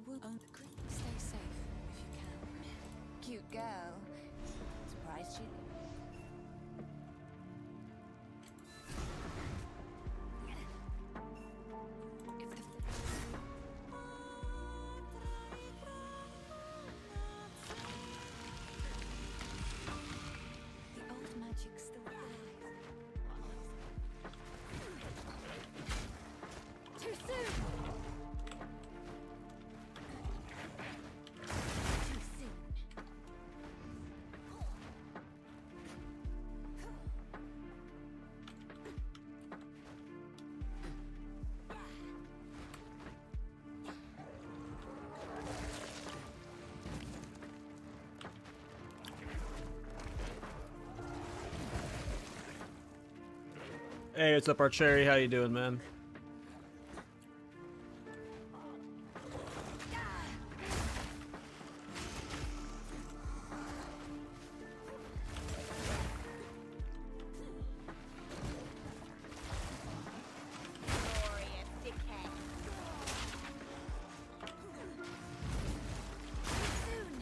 Stay safe if you can. Cute girl. Surprised you. The old magic still applies. Too soon. Too soon. Hey, what's up, Archery? How you doing, man? Glorious decay. Soon.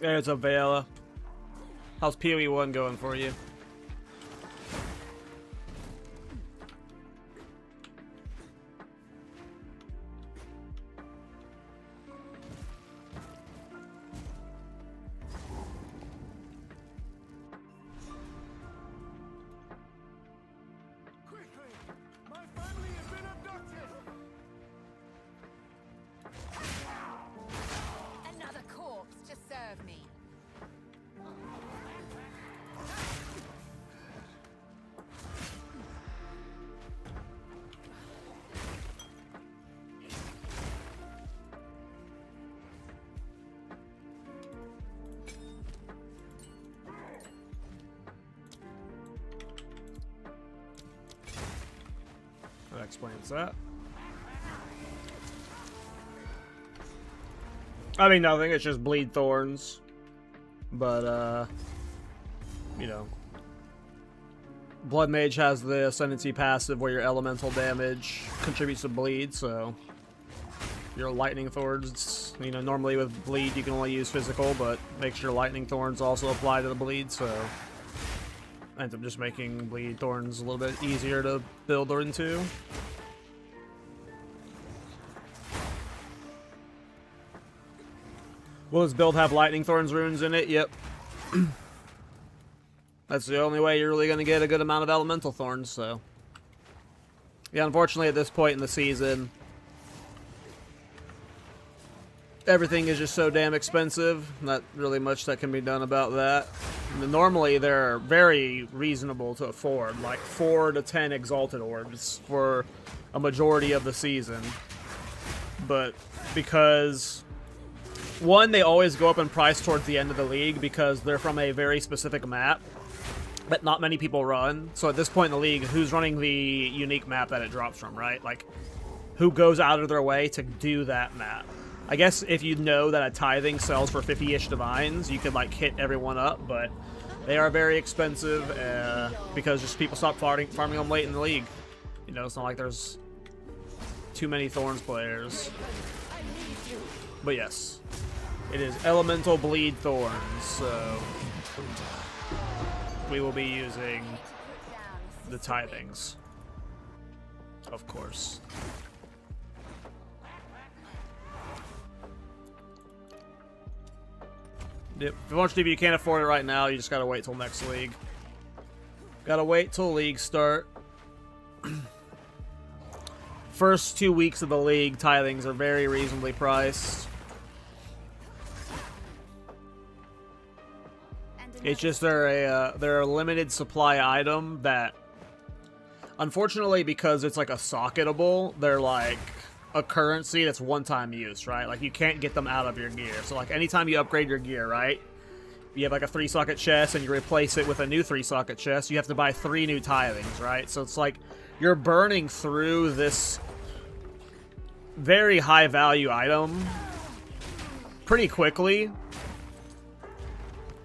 Hey, what's up, Vayala? How's PoE 1 going for you? Quickly! My family has been abducted! Another corpse to serve me. That explains that. I mean, nothing. It's just bleed Thorns. But, you know. Bloodmage has the Ascendancy passive where your elemental damage contributes to bleed, so your Lightning Thorns, you know, normally with bleed you can only use physical, but make sure Lightning Thorns also apply to the bleed, so ends up just making bleed Thorns a little bit easier to build into. Will this build have Lightning Thorns runes in it? Yep. That's the only way you're really going to get a good amount of Elemental Thorns, so. Yeah, unfortunately at this point in the season, everything is just so damn expensive. Not really much that can be done about that. Normally they're very reasonable to afford, like 4 to 10 Exalted Orbs for a majority of the season. But because, one, they always go up in price towards the end of the league because they're from a very specific map that not many people run. So at this point in the league, who's running the unique map that it drops from, right? Like, who goes out of their way to do that map? I guess if you know that a tithing sells for 50-ish divines, you could like hit everyone up, but they are very expensive because just people stop farming them late in the league. You know, it's not like there's too many Thorns players. But yes, it is Elemental Bleed Thorns, so we will be using the tithings, of course. Yep. Unfortunately, if you can't afford it right now, you just gotta wait till next league. Gotta wait till league start. First 2 weeks of the league, tithings are very reasonably priced. It's just they're a limited supply item that, unfortunately, because it's like a socketable, they're like a currency that's one-time use, right? Like, you can't get them out of your gear. So, like, anytime you upgrade your gear, right? You have, like, a 3-socket chest, and you replace it with a new 3-socket chest, you have to buy 3 new tithings, right? So it's like, you're burning through this very high-value item pretty quickly.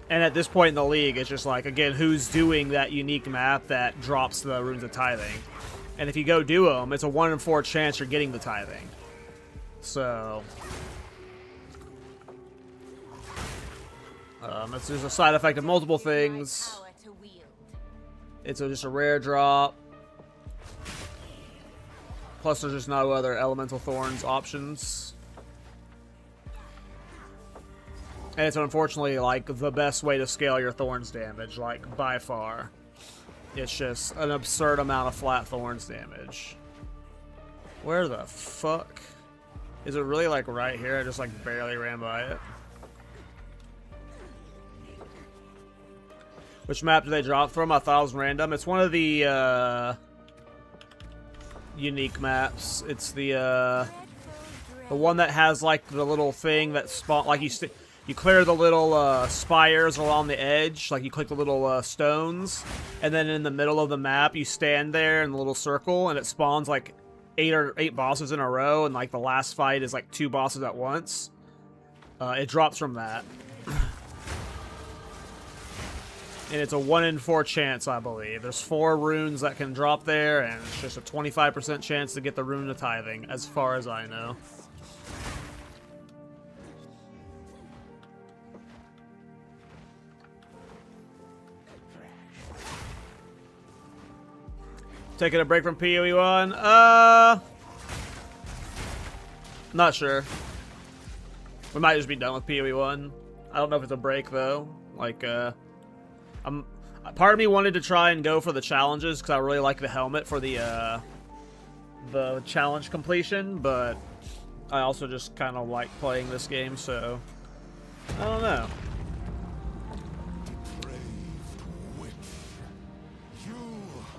And at this point in the league, it's just like, again, who's doing that unique map that drops the runes of tithing? And if you go do them, it's a 1 in 4 chance you're getting the tithing. So it's just a side effect of multiple things. Power to wield. It's just a rare drop. Plus, there's just no other elemental thorns options. And it's unfortunately like the best way to scale your thorns damage, like by far. It's just an absurd amount of flat thorns damage. Where the fuck? Is it really like right here? I just like barely ran by it. Which map did they drop from? I thought it was random. It's one of the unique maps. It's the one that has like the little thing that spawn, like you clear the little spires along the edge, like you click the little stones, and then in the middle of the map you stand there in the little circle, and it spawns like eight bosses in a row, and like the last fight is like 2 bosses at once. It drops from that. And it's a 1 in 4 chance, I believe. There's 4 runes that can drop there, and it's just a 25% chance to get the rune of tithing, as far as I know. Taking a break from PoE 1? Not sure. We might just be done with PoE 1. I don't know if it's a break, though. Like, part of me wanted to try and go for the challenges because I really like the helmet for the challenge completion, but I also just kind of like playing this game, so I don't know. You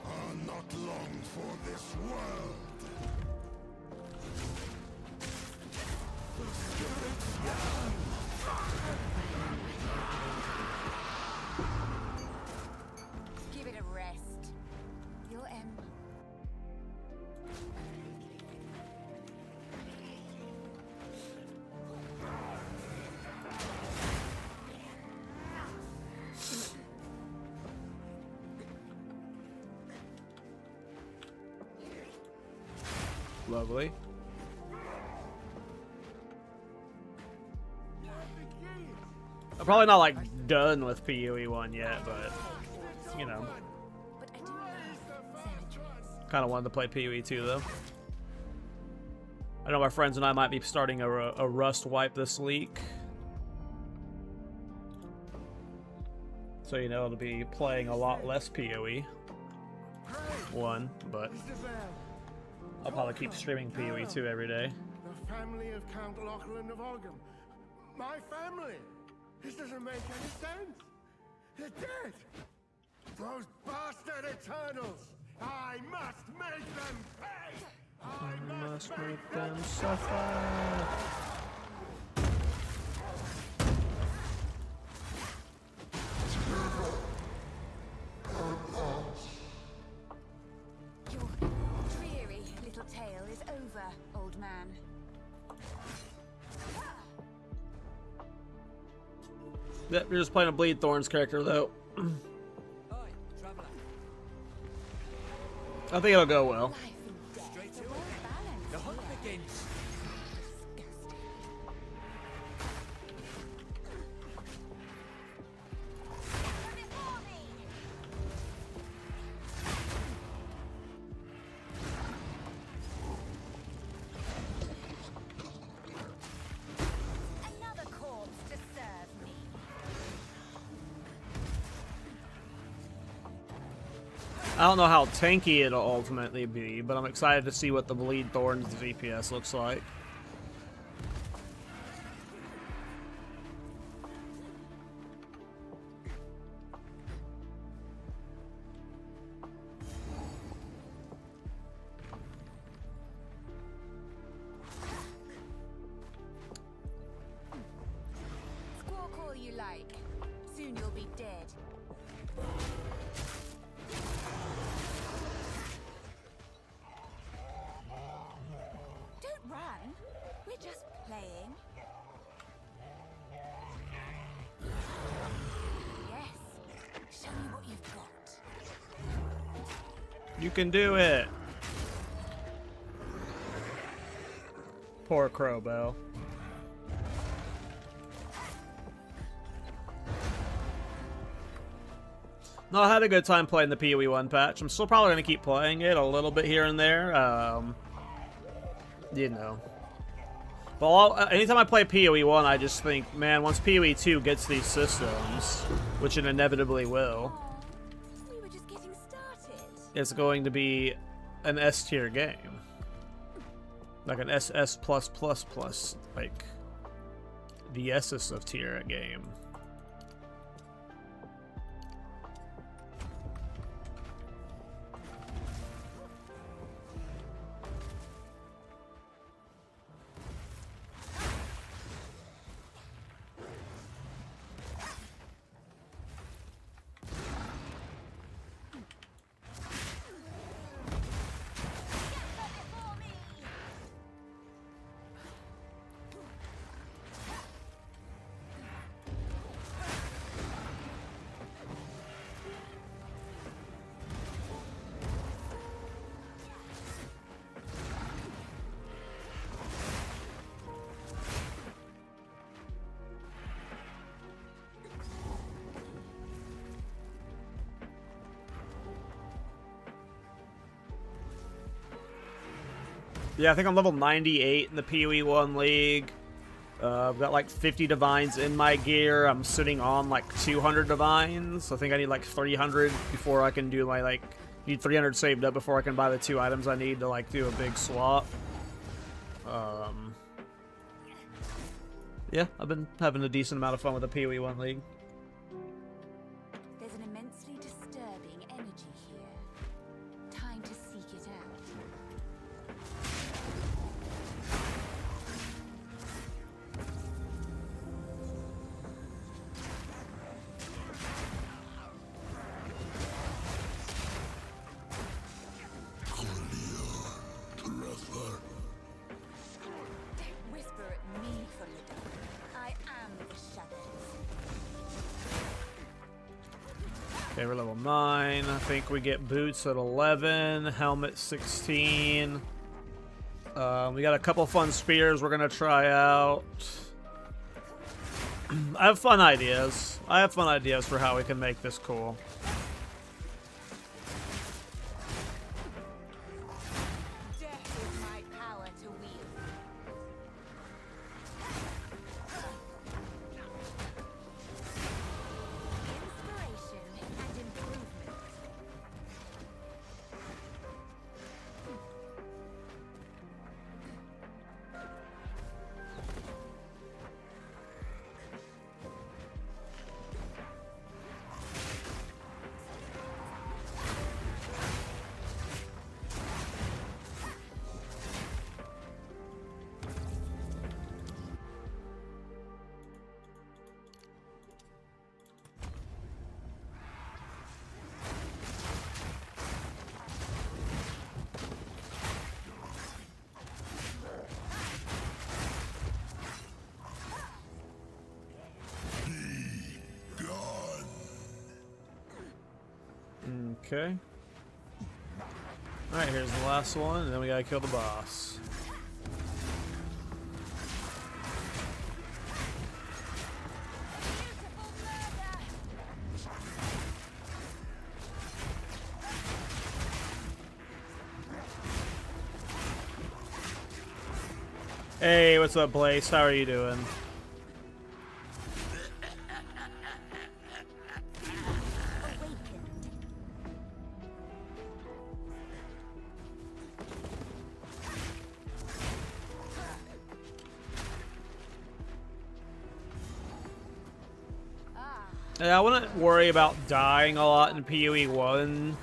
are not long for this world. Give it a rest. You'll end. Lovely. I'm probably not like done with PoE 1 yet, but you know, But I do love kind of wanted to play PoE 2 though. I know my friends and I might be starting a Rust wipe this week, so you know it'll be playing a lot less PoE 1, but I'll probably keep streaming PoE 2 every day. The family of Count Lachlan of Ogham. My family. This doesn't make any sense. They're dead. Those bastard Eternals. I must make them pay. I must make them suffer. your dreary little tale is over, old man. Yep, you're just playing a Bleed Thorns character though. I think it'll go well. Life and death are well balanced. The hunt begins. Disgusting. Another corpse to serve me. I don't know how tanky it'll ultimately be, but I'm excited to see what the Bleed Thorns DPS looks like. Squawk all you like. Soon you'll be dead. Don't run. We're just playing. Yes. Show me what you've got. You can do it. Poor Crowbell. No, I had a good time playing the PoE 1 patch. I'm still probably going to keep playing it a little bit here and there. You know. But anytime I play PoE 1, I just think, man, once PoE 2 gets these systems, which it inevitably will, We were just getting started. it's going to be an S tier game. Like an SS+++, like the S's of tier game. Yeah, I think I'm level 98 in the PoE 1 league. I've got like 50 divines in my gear. I'm sitting on like 200 divines. I think I need like 300 before I can do my need 300 saved up before I can buy the 2 items I need to like do a big swap. Yeah, I've been having a decent amount of fun with the PoE 1 league. There's an immensely disturbing energy here. Time to seek it out. Don't whisper at me from the dark. I am the shadows. Okay, we're level 9. I think we get boots at 11, helmet 16. We got a couple fun spears we're gonna try out. I have fun ideas. I have fun ideas for how we can make this cool. Death is my power to wield. Inspiration and improvement. Okay. Alright, here's the last one, and then we gotta kill the boss. Hey, what's up, Blaze? How are you doing? Yeah, I wouldn't worry about dying a lot in PoE 1.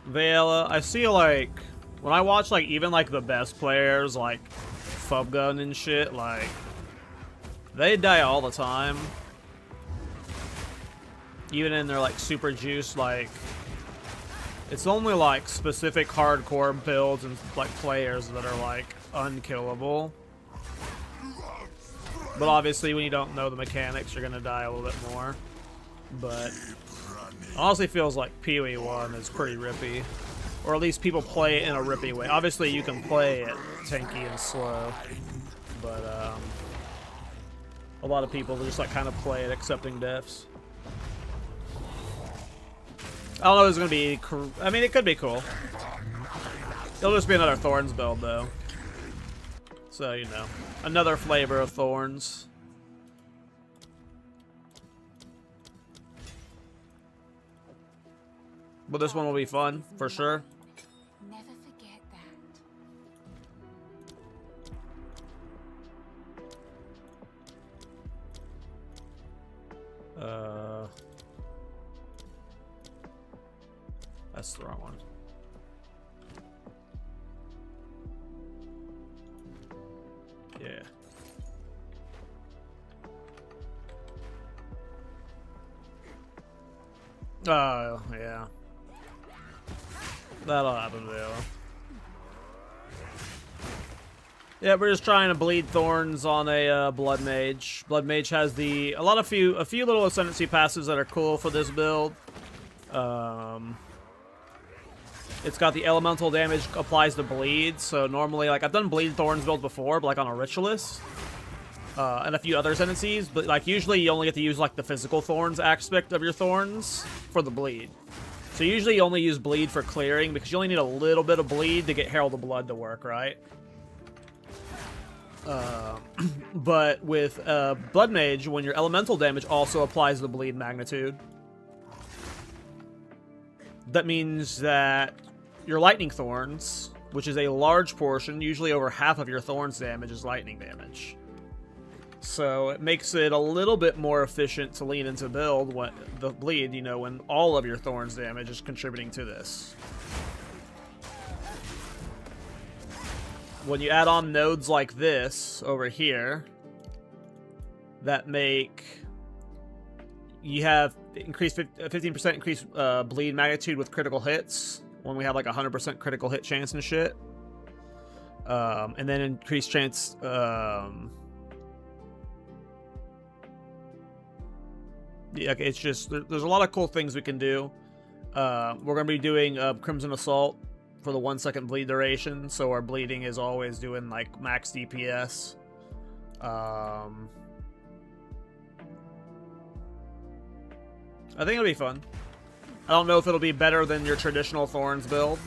Vela, I see like when I watch like even like the best players like Fubgun and shit, like they die all the time. Even in their like super juice, like it's only like specific hardcore builds and like players that are like unkillable. But obviously, when you don't know the mechanics, you're gonna die a little bit more. But honestly, feels like PoE 1 is pretty rippy. Or at least people play it in a rippy way. Obviously, you can play it tanky and slow, but a lot of people just like kind of play it accepting deaths. I don't know if it's gonna be. I mean, it could be cool. It'll just be another Thorns build, though. So you know, another flavor of Thorns. But this one will be fun for sure. Never forget that. That's the wrong one. Yeah. Oh, yeah. That'll happen, though. Yeah, we're just trying to bleed Thorns on a Bloodmage. Bloodmage has a few little ascendancy passives that are cool for this build. It's got the elemental damage applies to bleed, so normally, like, I've done bleed Thorns build before, but like on a ritualist, and a few other ascendancies, but like usually you only get to use like the physical Thorns aspect of your Thorns for the bleed. So usually you only use bleed for clearing because you only need a little bit of bleed to get Herald of Blood to work, right? But with Bloodmage, when your elemental damage also applies the bleed magnitude, that means that your lightning Thorns, which is a large portion, usually over half of your Thorns damage is lightning damage. So it makes it a little bit more efficient to lean into build when the bleed, you know, when all of your Thorns damage is contributing to this. When you add on nodes like this over here, that make you have increased 15% increased bleed magnitude with critical hits when we have like 100% critical hit chance and shit, and then increased chance. Yeah, it's just there's a lot of cool things we can do. We're gonna be doing Crimson Assault for the 1 second bleed duration, so our bleeding is always doing like max DPS. I think it'll be fun. I don't know if it'll be better than your traditional Thorns build.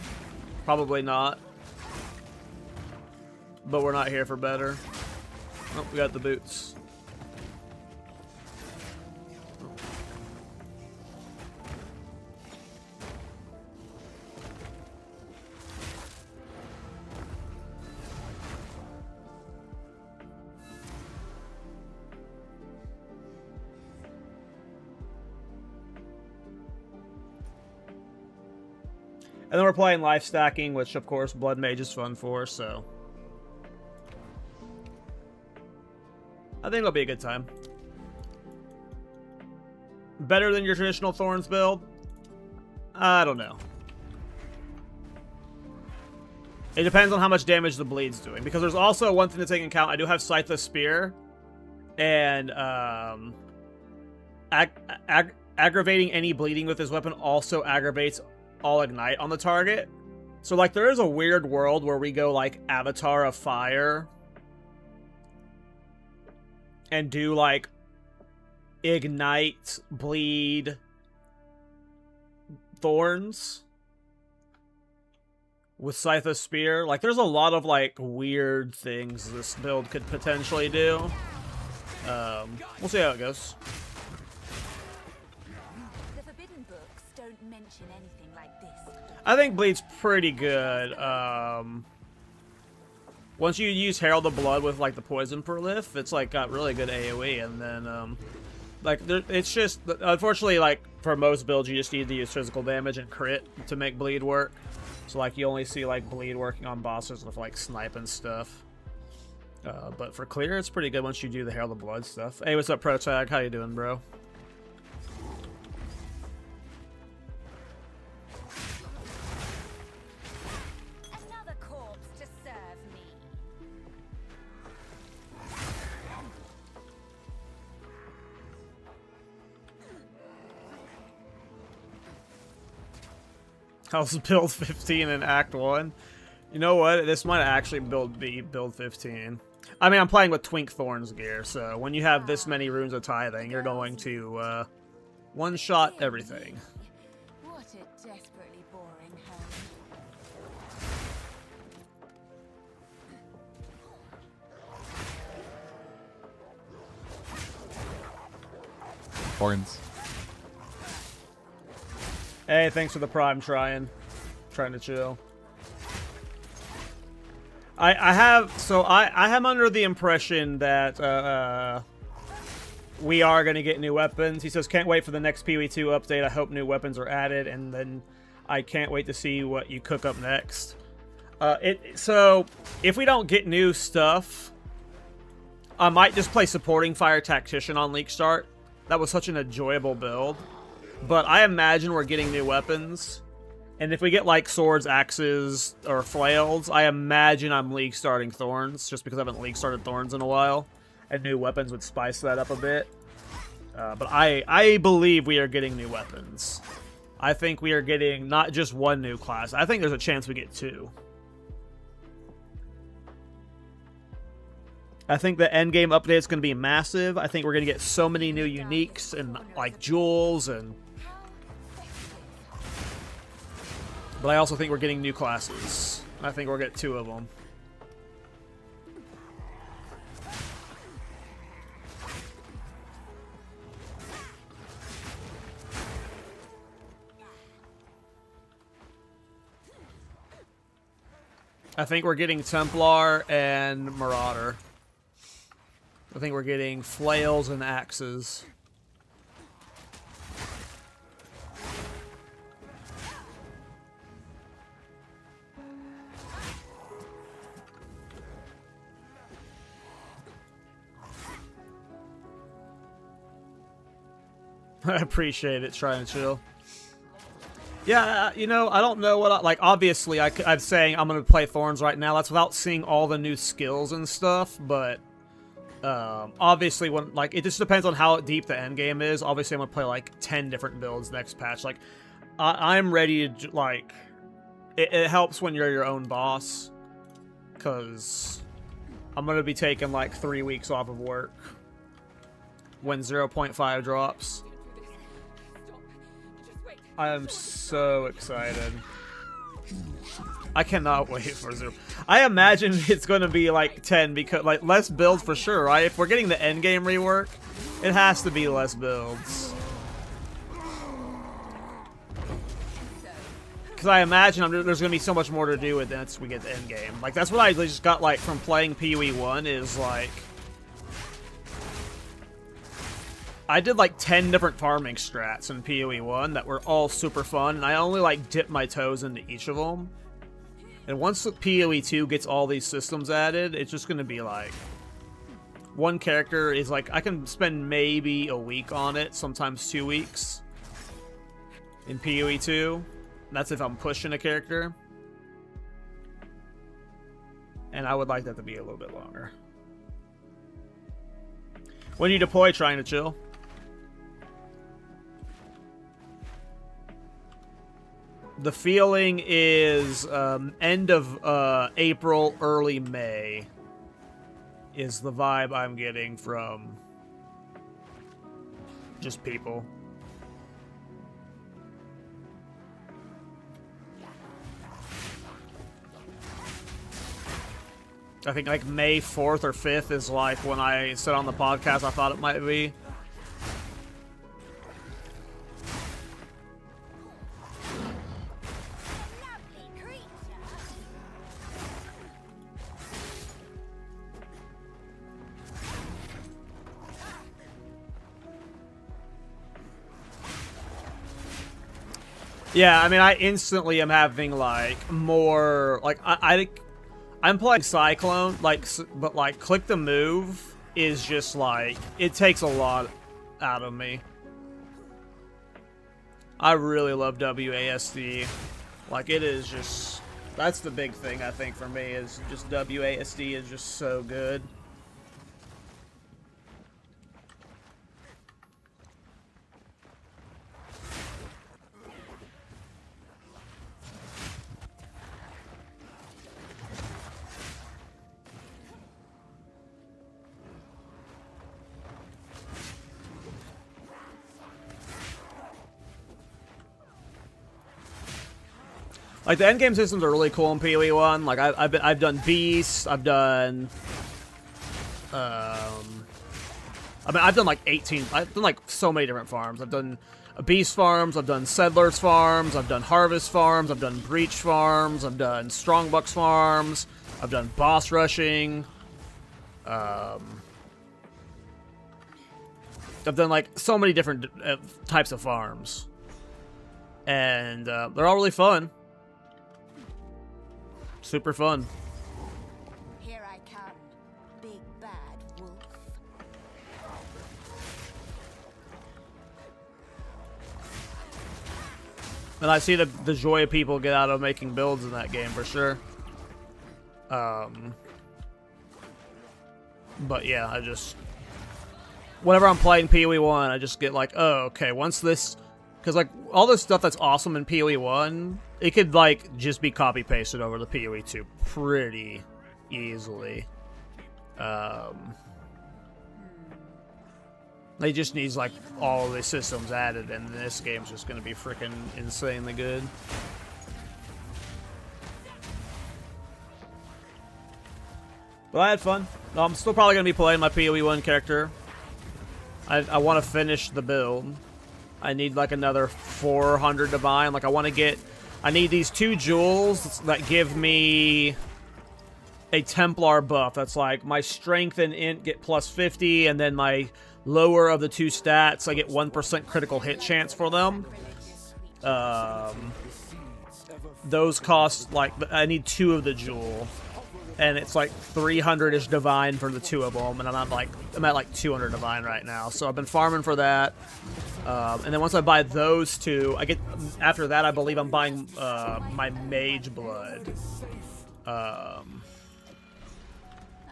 Probably not. But we're not here for better. Oh, we got the boots. And then we're playing life stacking, which of course Bloodmage is fun for, so I think it'll be a good time. Better than your traditional Thorns build? I don't know. It depends on how much damage the bleed's doing, because there's also one thing to take into account. I do have Scythe of Spear, and aggravating any bleeding with this weapon also aggravates all ignite on the target. So like there is a weird world where we go like Avatar of Fire and do like ignite, bleed, Thorns with Scythe of Spear. Like there's a lot of like weird things this build could potentially do. We'll see how it goes. The forbidden books don't mention anything like this. I think bleed's pretty good. Once you use Herald of Blood with like the poison prolif, it's like got really good AoE, and then like it's just unfortunately like for most builds you just need to use physical damage and crit to make bleed work. So like you only see like bleed working on bosses with like snipe and stuff. But for clear, it's pretty good once you do the Herald of Blood stuff. Hey, what's up, Protag? How you doing, bro? Another corpse to serve me. How's build 15 in Act 1? You know what? This might actually be build 15. I mean, I'm playing with Twink Thorns gear, so when you have this many runes of tithing, you're going to one-shot everything. What a desperately boring home. Thorns. Hey, thanks for the prime trying to chill. I am under the impression that we are going to get new weapons. He says, can't wait for the next PoE2 update. I hope new weapons are added, and then I can't wait to see what you cook up next. So if we don't get new stuff, I might just play supporting Fire Tactician on League Start. That was such an enjoyable build. But I imagine we're getting new weapons. And if we get, like, swords, axes, or flails, I imagine I'm League starting Thorns, just because I haven't League started Thorns in a while. And new weapons would spice that up a bit. But I believe we are getting new weapons. I think we are getting not just one new class. I think there's a chance we get two. I think the endgame update is going to be massive. I think we're going to get so many new uniques and, like, jewels and... But I also think we're getting new classes. I think we'll get two of them. I think we're getting Templar and Marauder. I think we're getting flails and axes. I appreciate it, trying to chill. Yeah, you know, I don't know what like, obviously, I'm saying I'm going to play Thorns right now. That's without seeing all the new skills and stuff, but obviously, when, like, it just depends on how deep the end game is. Obviously, I'm going to play, like, 10 different builds next patch. Like, I'm ready to, like, it helps when you're your own boss, because I'm going to be taking, like, 3 weeks off of work when 0.5 drops. I am so excited. I cannot wait for Zero. I imagine it's going to be like 10 because, like, less builds for sure, right? If we're getting the endgame rework, it has to be less builds. Because I imagine there's going to be so much more to do with once we get the endgame. Like, that's what I just got, like, from playing PoE 1 is, like... I did like 10 different farming strats in PoE 1 that were all super fun, and I only like dipped my toes into each of them. And once PoE 2 gets all these systems added, it's just going to be like... One character is like, I can spend maybe a week on it, sometimes 2 weeks. In PoE 2. That's if I'm pushing a character. And I would like that to be a little bit longer. When you deploy, trying to chill. The feeling is end of April, early May is the vibe I'm getting from just people. I think like May 4th or 5th is like when I said on the podcast I thought it might be. Yeah, I mean, I instantly am having, like, more, like, I'm playing Cyclone, like, but, like, click the move is just, like, it takes a lot out of me. I really love WASD. Like, it is just, that's the big thing, I think, for me, is just WASD is just so good. Like, the endgame systems are really cool in PoE 1. Like, I've done Beasts, I've done... I mean, I've done like 18... I've done like so many different farms. I've done Beast farms, I've done Settlers farms, I've done Harvest farms, I've done Breach farms, I've done Strongbucks farms, I've done boss rushing. I've done like so many different types of farms. And they're all really fun. Super fun. Here I come, big bad wolf. And I see the joy of people get out of making builds in that game for sure. But yeah, I just... Whenever I'm playing PoE 1, I just get like, oh, okay, once this... Because, like, all this stuff that's awesome in PoE 1, it could, like, just be copy-pasted over to PoE 2 pretty easily. It just needs, like, all the systems added, and this game's just going to be freaking insanely good. But I had fun. I'm still probably going to be playing my PoE 1 character. I want to finish the build. I need like another 400 divine. Like I need these 2 jewels that give me a Templar buff. That's like my strength and int get plus 50, and then my lower of the 2 stats, I get 1% critical hit chance for them. Those cost like, I need 2 of the jewel. And it's like 300-ish divine for the 2 of them, and I'm at like 200 divine right now. So I've been farming for that, and then once I buy those 2, I get. After that, I believe I'm buying my Mage Blood,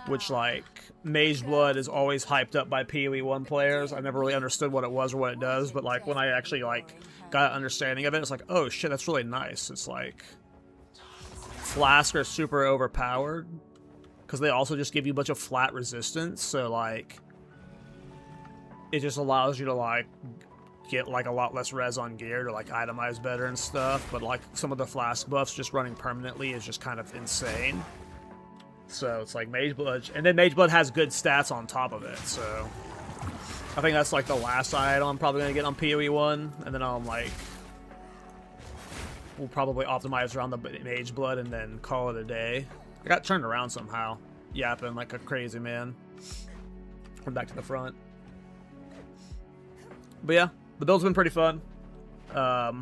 which like Mage Blood is always hyped up by PoE 1 players. I never really understood what it was or what it does, but like when I actually like got an understanding of it, it's like, oh shit, that's really nice. It's like. Flask are super overpowered because they also just give you a bunch of flat resistance, so like it just allows you to like get like a lot less res on gear to like itemize better and stuff. But like some of the flask buffs just running permanently is just kind of insane. So it's like Mage Blood, and then Mage Blood has good stats on top of it. So I think that's like the last item I'm probably gonna get on PoE 1, and then I'm like. We'll probably optimize around the Mage Blood and then call it a day. I got turned around somehow, yapping like a crazy man. I'm back to the front. But yeah, the build's been pretty fun. I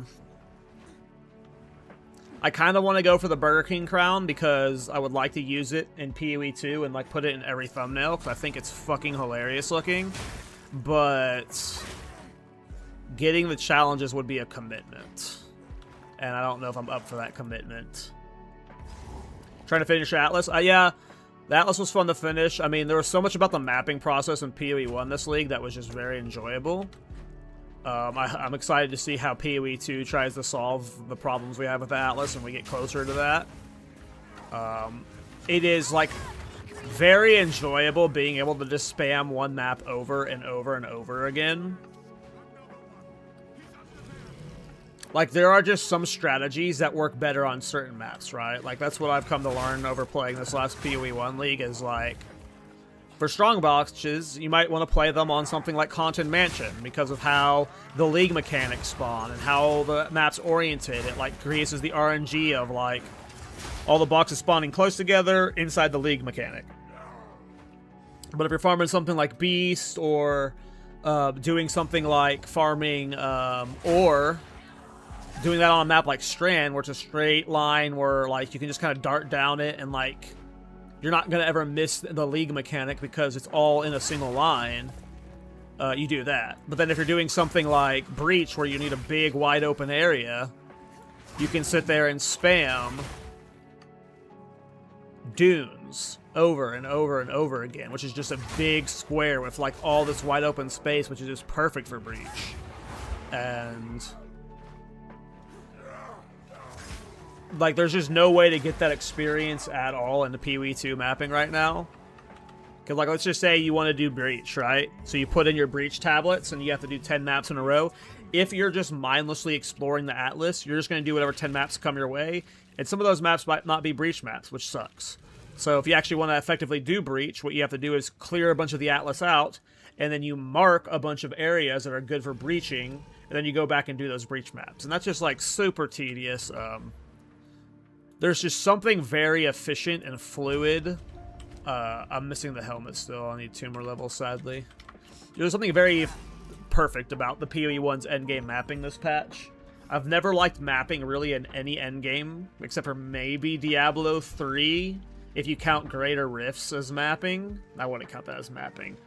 kind of want to go for the Burger King crown because I would like to use it in PoE 2 and like put it in every thumbnail because I think it's fucking hilarious looking. But getting the challenges would be a commitment. And I don't know if I'm up for that commitment. Trying to finish Atlas. Yeah, the Atlas was fun to finish. I mean, there was so much about the mapping process in PoE 1 this league that was just very enjoyable. I'm excited to see how PoE 2 tries to solve the problems we have with Atlas and we get closer to that. It is, like, very enjoyable being able to just spam one map over and over and over again. Like, there are just some strategies that work better on certain maps, right? Like, that's what I've come to learn over playing this last PoE 1 league is, like, for strong boxes, you might want to play them on something like Haunted Mansion because of how the league mechanics spawn and how the map's oriented. It, like, creates the RNG of, like, all the boxes spawning close together inside the league mechanic. But if you're farming something like Beast or doing something like farming or doing that on a map like Strand, where it's a straight line where, like, you can just kind of dart down it and, like, you're not going to ever miss the league mechanic because it's all in a single line, you do that. But then if you're doing something like Breach, where you need a big, wide open area, you can sit there and spam dunes over and over and over again, which is just a big square with, like, all this wide open space, which is just perfect for Breach. And like, there's just no way to get that experience at all in the PoE 2 mapping right now. Because, like, let's just say you want to do Breach, right? So you put in your Breach tablets, and you have to do 10 maps in a row. If you're just mindlessly exploring the Atlas, you're just going to do whatever 10 maps come your way. And some of those maps might not be Breach maps, which sucks. So if you actually want to effectively do Breach, what you have to do is clear a bunch of the Atlas out, and then you mark a bunch of areas that are good for breaching, and then you go back and do those Breach maps. And that's just, like, super tedious. There's just something very efficient and fluid. I'm missing the helmet still. I need 2 more levels, sadly. There's something very perfect about the PoE 1's endgame mapping this patch. I've never liked mapping really in any endgame, except for maybe Diablo 3. If you count Greater Rifts as mapping, I wouldn't count that as mapping.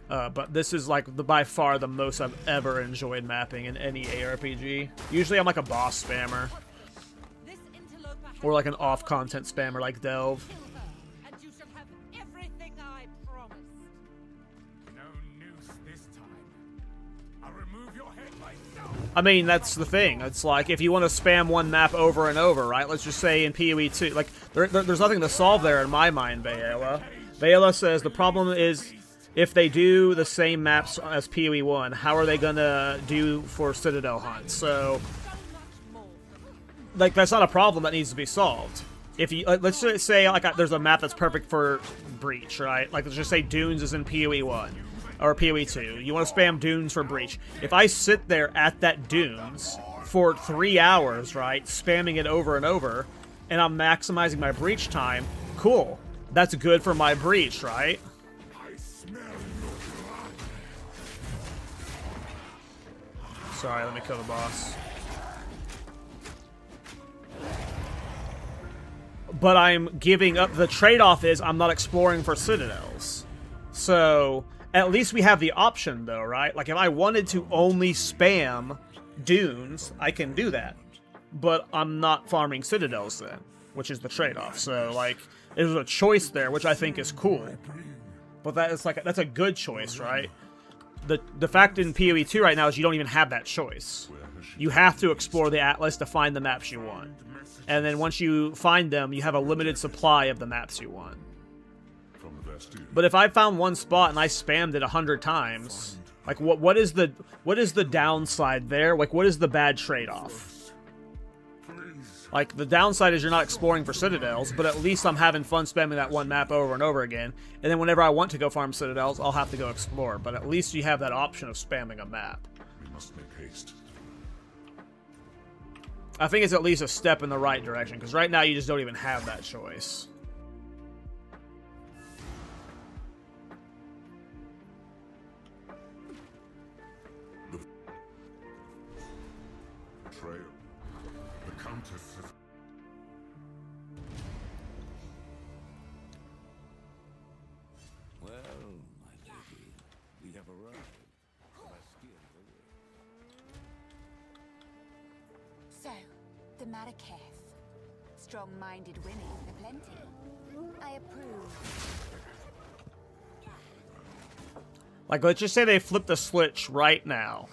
But this is like by far the most I've ever enjoyed mapping in any ARPG. Usually I'm like a boss spammer. Or like an off-content spammer like Delve. I mean, that's the thing. It's like, if you want to spam one map over and over, right? Let's just say in PoE 2, like, there's nothing to solve there in my mind, Vayela. Vayela says the problem is, if they do the same maps as PoE 1, how are they gonna do for Citadel hunts? So, like, that's not a problem that needs to be solved. If you, let's just say, like, there's a map that's perfect for Breach, right? Like, let's just say Dunes is in PoE 1. Or PoE 2. You want to spam Dunes for Breach. If I sit there at that Dunes for 3 hours, right, spamming it over and over, and I'm maximizing my Breach time, cool. That's good for my Breach, right? Sorry, let me kill the boss. But I'm giving up... The trade-off is I'm not exploring for Citadels. So... At least we have the option, though, right? Like, if I wanted to only spam Dunes, I can do that. But I'm not farming Citadels then, which is the trade-off. So, like, there's a choice there, which I think is cool. But that is like that's a good choice, right? The fact in PoE 2 right now is you don't even have that choice. You have to explore the Atlas to find the maps you want. And then once you find them, you have a limited supply of the maps you want. But if I found one spot and I spammed it 100 times, like what is the downside there? Like, what is the bad trade-off? Like, the downside is you're not exploring for Citadels, but at least I'm having fun spamming that one map over and over again. And then whenever I want to go farm Citadels, I'll have to go explore. But at least you have that option of spamming a map. We must make haste. I think it's at least a step in the right direction, because right now you just don't even have that choice. The Countess has... Well, my lady, we have arrived. So, the Marrakech. Strong-minded women aplenty. I approve. Like, let's just say they flip the switch right now.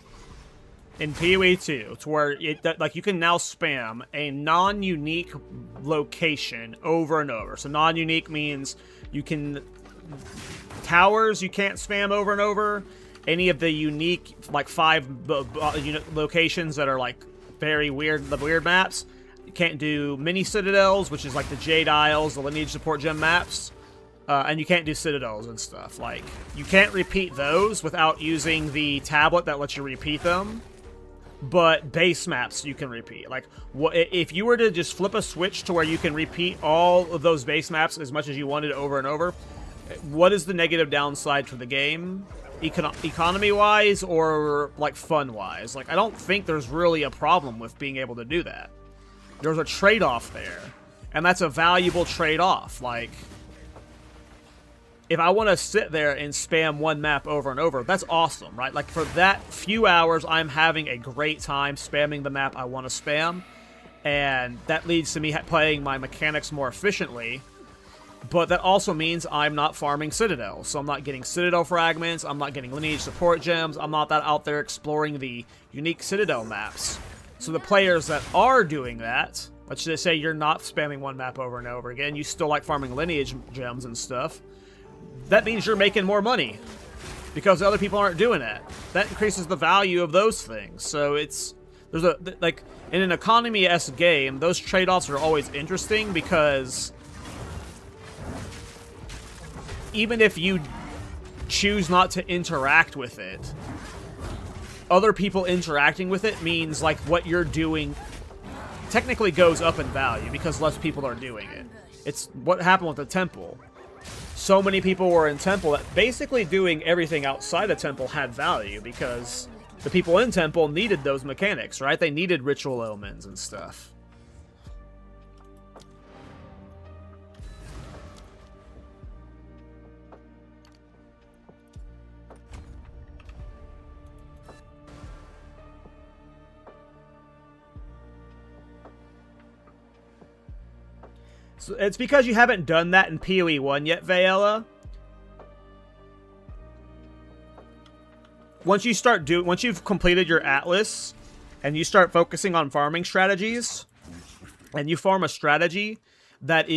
In PoE 2, to where like you can now spam a non-unique location over and over. So non-unique means you can towers you can't spam over and over. Any of the unique like 5 locations that are like very weird, the weird maps. You can't do mini citadels, which is like the Jade Isles, the lineage support gem maps. And you can't do citadels and stuff. Like, you can't repeat those without using the tablet that lets you repeat them. But base maps you can repeat. Like, if you were to just flip a switch to where you can repeat all of those base maps as much as you wanted over and over, what is the negative downside for the game? Economy-wise or, like, fun-wise? Like, I don't think there's really a problem with being able to do that. There's a trade-off there. And that's a valuable trade-off. Like... If I want to sit there and spam one map over and over, that's awesome, right? Like, for that few hours, I'm having a great time spamming the map I want to spam. And that leads to me playing my mechanics more efficiently. But that also means I'm not farming Citadels. So I'm not getting Citadel fragments, I'm not getting lineage support gems, I'm not that out there exploring the unique Citadel maps. So the players that are doing that, let's just say you're not spamming one map over and over again, you still like farming lineage gems and stuff, that means you're making more money because other people aren't doing that. That increases the value of those things. So there's a, like, in an economy-esque game, those trade-offs are always interesting because even if you choose not to interact with it, other people interacting with it means, like, what you're doing technically goes up in value because less people are doing it. It's what happened with the temple. So many people were in temple that basically doing everything outside the temple had value because the people in temple needed those mechanics, right? They needed ritual omens and stuff. So it's because you haven't done that in PoE 1 yet, Vayella. Once you've completed your Atlas and you start focusing on farming strategies, and you farm a strategy that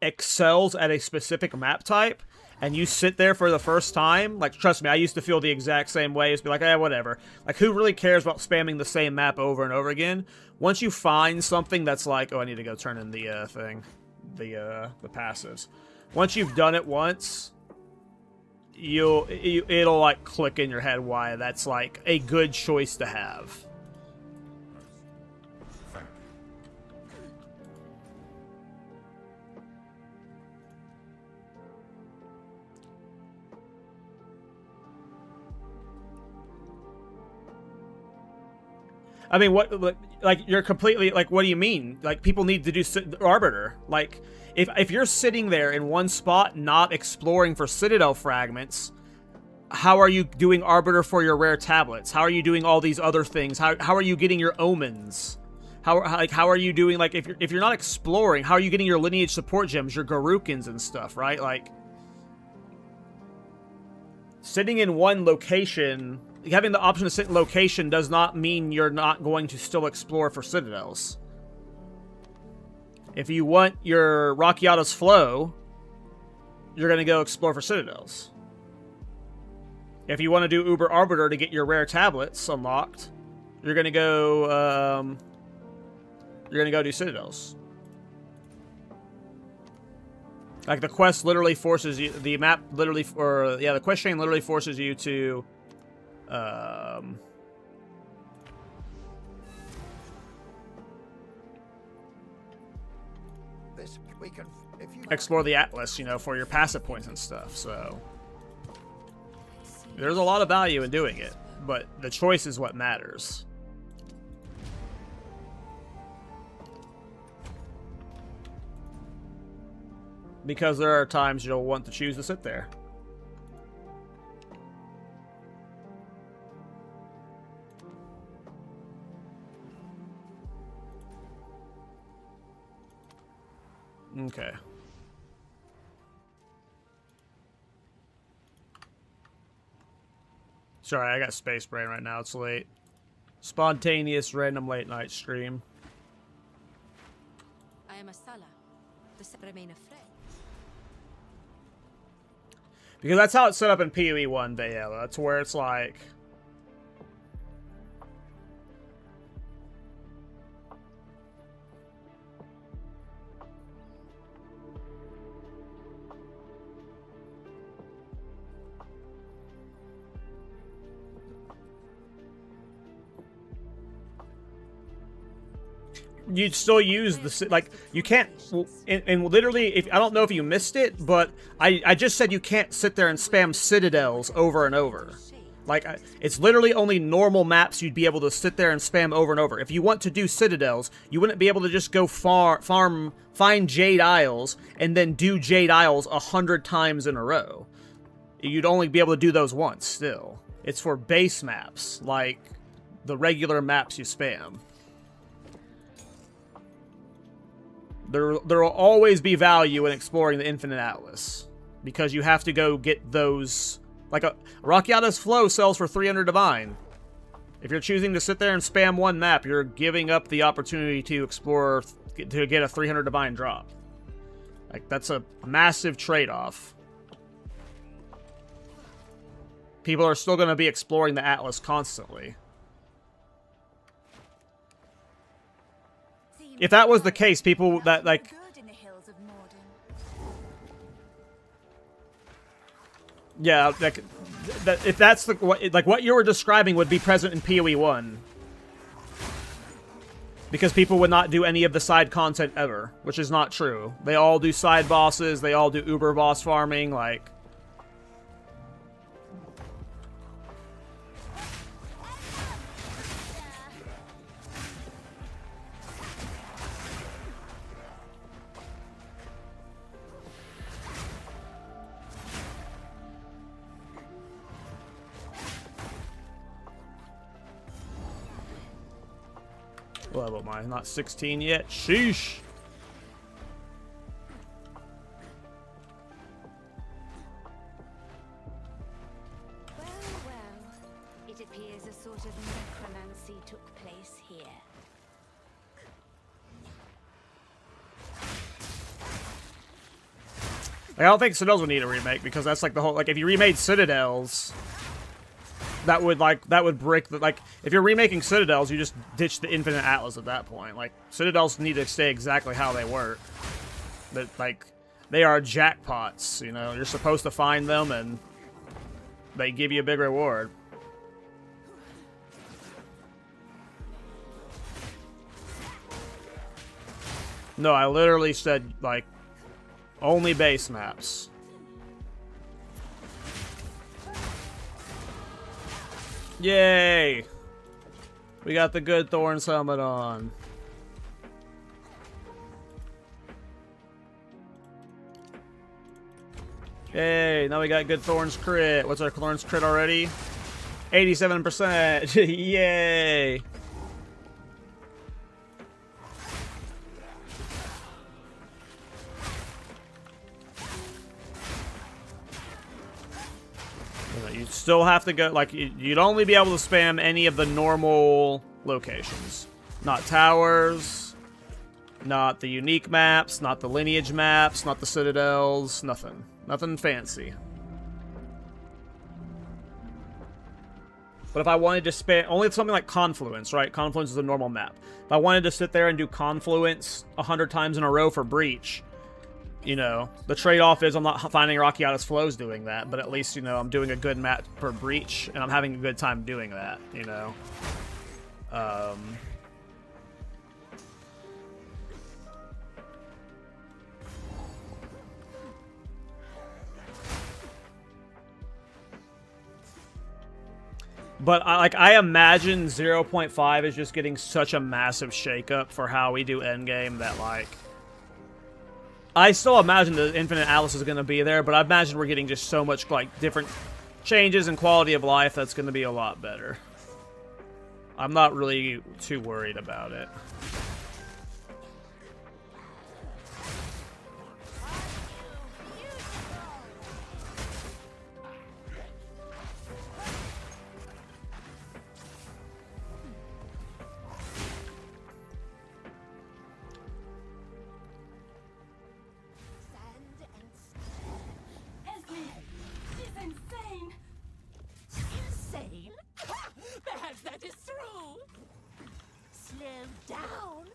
excels at a specific map type, and you sit there for the first time, like, trust me, I used to feel the exact same way. Just be like, whatever. Like, who really cares about spamming the same map over and over again? Once you find something that's like, oh, I need to go turn in the thing. The passives. Once you've done it once, it'll like click in your head why that's like a good choice to have. I mean, what, like, you're completely, like, what do you mean? Like, people need to do Arbiter. Like, if you're sitting there in one spot not exploring for Citadel fragments, how are you doing Arbiter for your rare tablets? How are you doing all these other things? How are you getting your omens? How are you doing, like, if you're not exploring, how are you getting your lineage support gems, your Garukins and stuff, right? Like, sitting in one location, having the option to sit in location does not mean you're not going to still explore for Citadels. If you want your Rakiata's Flow, you're going to go explore for Citadels. If you want to do Uber Arbiter to get your rare tablets unlocked, you're going to go do Citadels. Like, the quest literally forces you, the map literally, or yeah, the quest chain literally forces you to explore the Atlas, you know, for your passive points and stuff. So there's a lot of value in doing it, but the choice is what matters. Because there are times you'll want to choose to sit there. Okay. Sorry, I got space brain right now. It's late. Spontaneous random late night stream. I am a Sala. The remain afraid. Because that's how it's set up in PoE 1, Vayella. That's where it's like, you'd still use the, like, you can't, and literally, if I don't know if you missed it, but I just said you can't sit there and spam Citadels over and over. Like, it's literally only normal maps you'd be able to sit there and spam over and over. If you want to do Citadels, you wouldn't be able to just go find Jade Isles and then do Jade Isles 100 times in a row. You'd only be able to do those once still. It's for base maps, like the regular maps you spam. There will always be value in exploring the Infinite Atlas, because you have to go get those. Like, a Rakiata's Flow sells for 300 Divine. If you're choosing to sit there and spam one map, you're giving up the opportunity to explore, to get a 300 Divine drop. Like, that's a massive trade-off. People are still going to be exploring the Atlas constantly. If that was the case, people that, like... Good in the hills of Morden. Yeah, like, if that's the, what you were describing would be present in PoE 1. Because people would not do any of the side content ever, which is not true. They all do side bosses, they all do uber boss farming, like... What level am I? Not 16 yet? Sheesh! Well, well. It appears a sort of necromancy took place here. Like, I don't think Citadels would need a remake, because that's like the whole... Like, if you remade Citadels... That would break the, like, if you're remaking Citadels, you just ditch the Infinite Atlas at that point. Like, Citadels need to stay exactly how they work. But, like, they are jackpots, you know? You're supposed to find them, and they give you a big reward. No, I literally said, like, only base maps. Yay! We got the good Thorns helmet on. Yay! Now we got good Thorns crit. What's our Thorns crit already? 87%! Yay! You still have to go, like, you'd only be able to spam any of the normal locations. Not towers, not the unique maps, not the lineage maps, not the citadels, nothing. Nothing fancy. But if I wanted to spam, only something like Confluence, right? Confluence is a normal map. If I wanted to sit there and do Confluence 100 times in a row for Breach, you know, the trade-off is I'm not finding Rakiata's flows doing that, but at least, you know, I'm doing a good map per Breach, and I'm having a good time doing that, you know. But, I imagine 0.5 is just getting such a massive shakeup for how we do endgame that, like... I still imagine the Infinite Atlas is going to be there, but I imagine we're getting just so much, like, different changes in quality of life that's going to be a lot better. I'm not really too worried about it. Perhaps that is true. Slow down.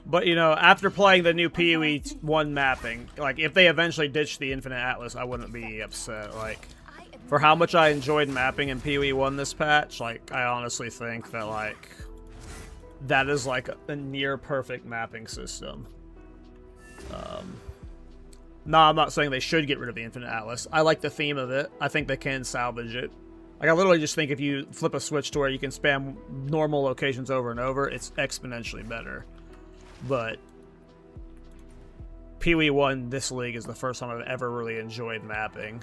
But, you know, after playing the new PoE 1 mapping, like, if they eventually ditch the Infinite Atlas, I wouldn't be upset. Like, for how much I enjoyed mapping in PoE 1 this patch, like, I honestly think that, like, that is, like, a near-perfect mapping system. No, I'm not saying they should get rid of the Infinite Atlas. I like the theme of it. I think they can salvage it. Like, I literally just think if you flip a switch to where you can spam normal locations over and over, it's exponentially better. But PoE 1, this league, is the first time I've ever really enjoyed mapping.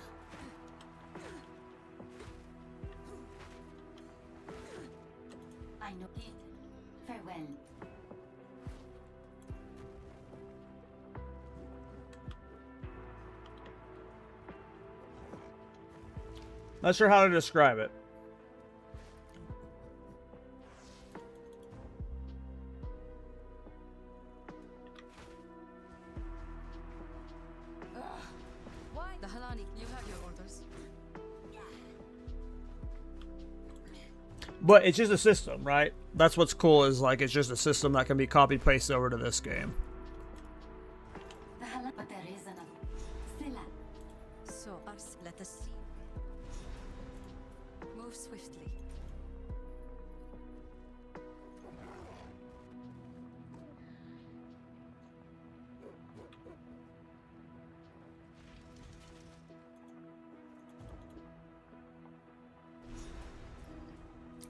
I know it. Farewell. Not sure how to describe it. Why? The Halani, you have your orders. But it's just a system, right? That's what's cool is like it's just a system that can be copy pasted over to this game. But there is another. Scylla. So, us, let us see. Move swiftly.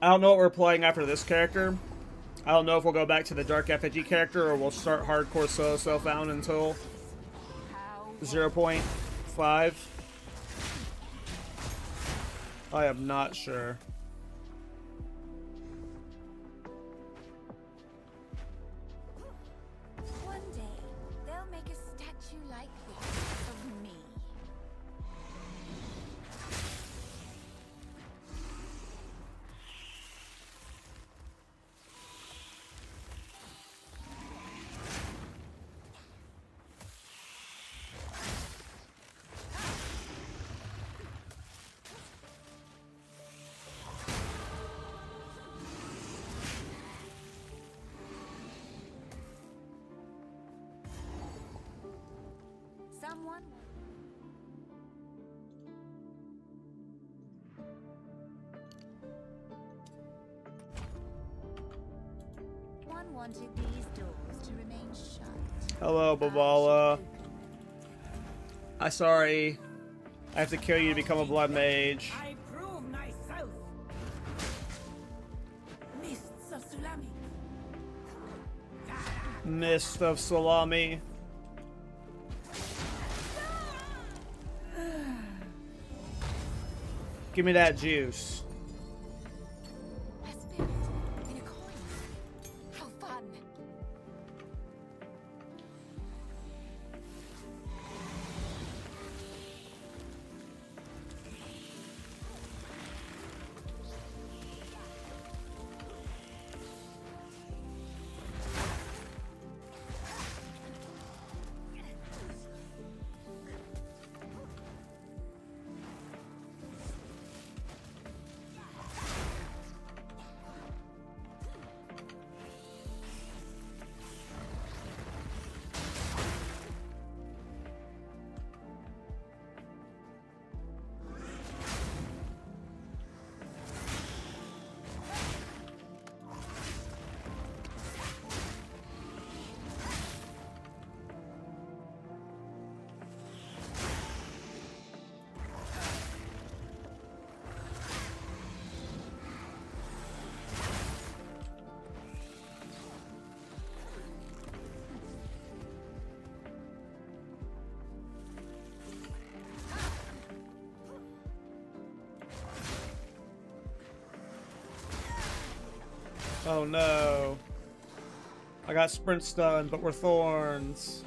I don't know what we're playing after this character. I don't know if we'll go back to the Dark Effigy character or we'll start hardcore solo self-found until 0.5. I am not sure. One day, they'll make a statue like this of me. Someone. One wanted these doors to remain shut. Hello, Babala. I'm sorry. I have to kill you to become a Bloodmage. I prove myself. Mists of Sulami. Mist of Salami. Give me that juice. A spirit in a coin. How fun. Oh no. I got sprint stun, but we're Thorns.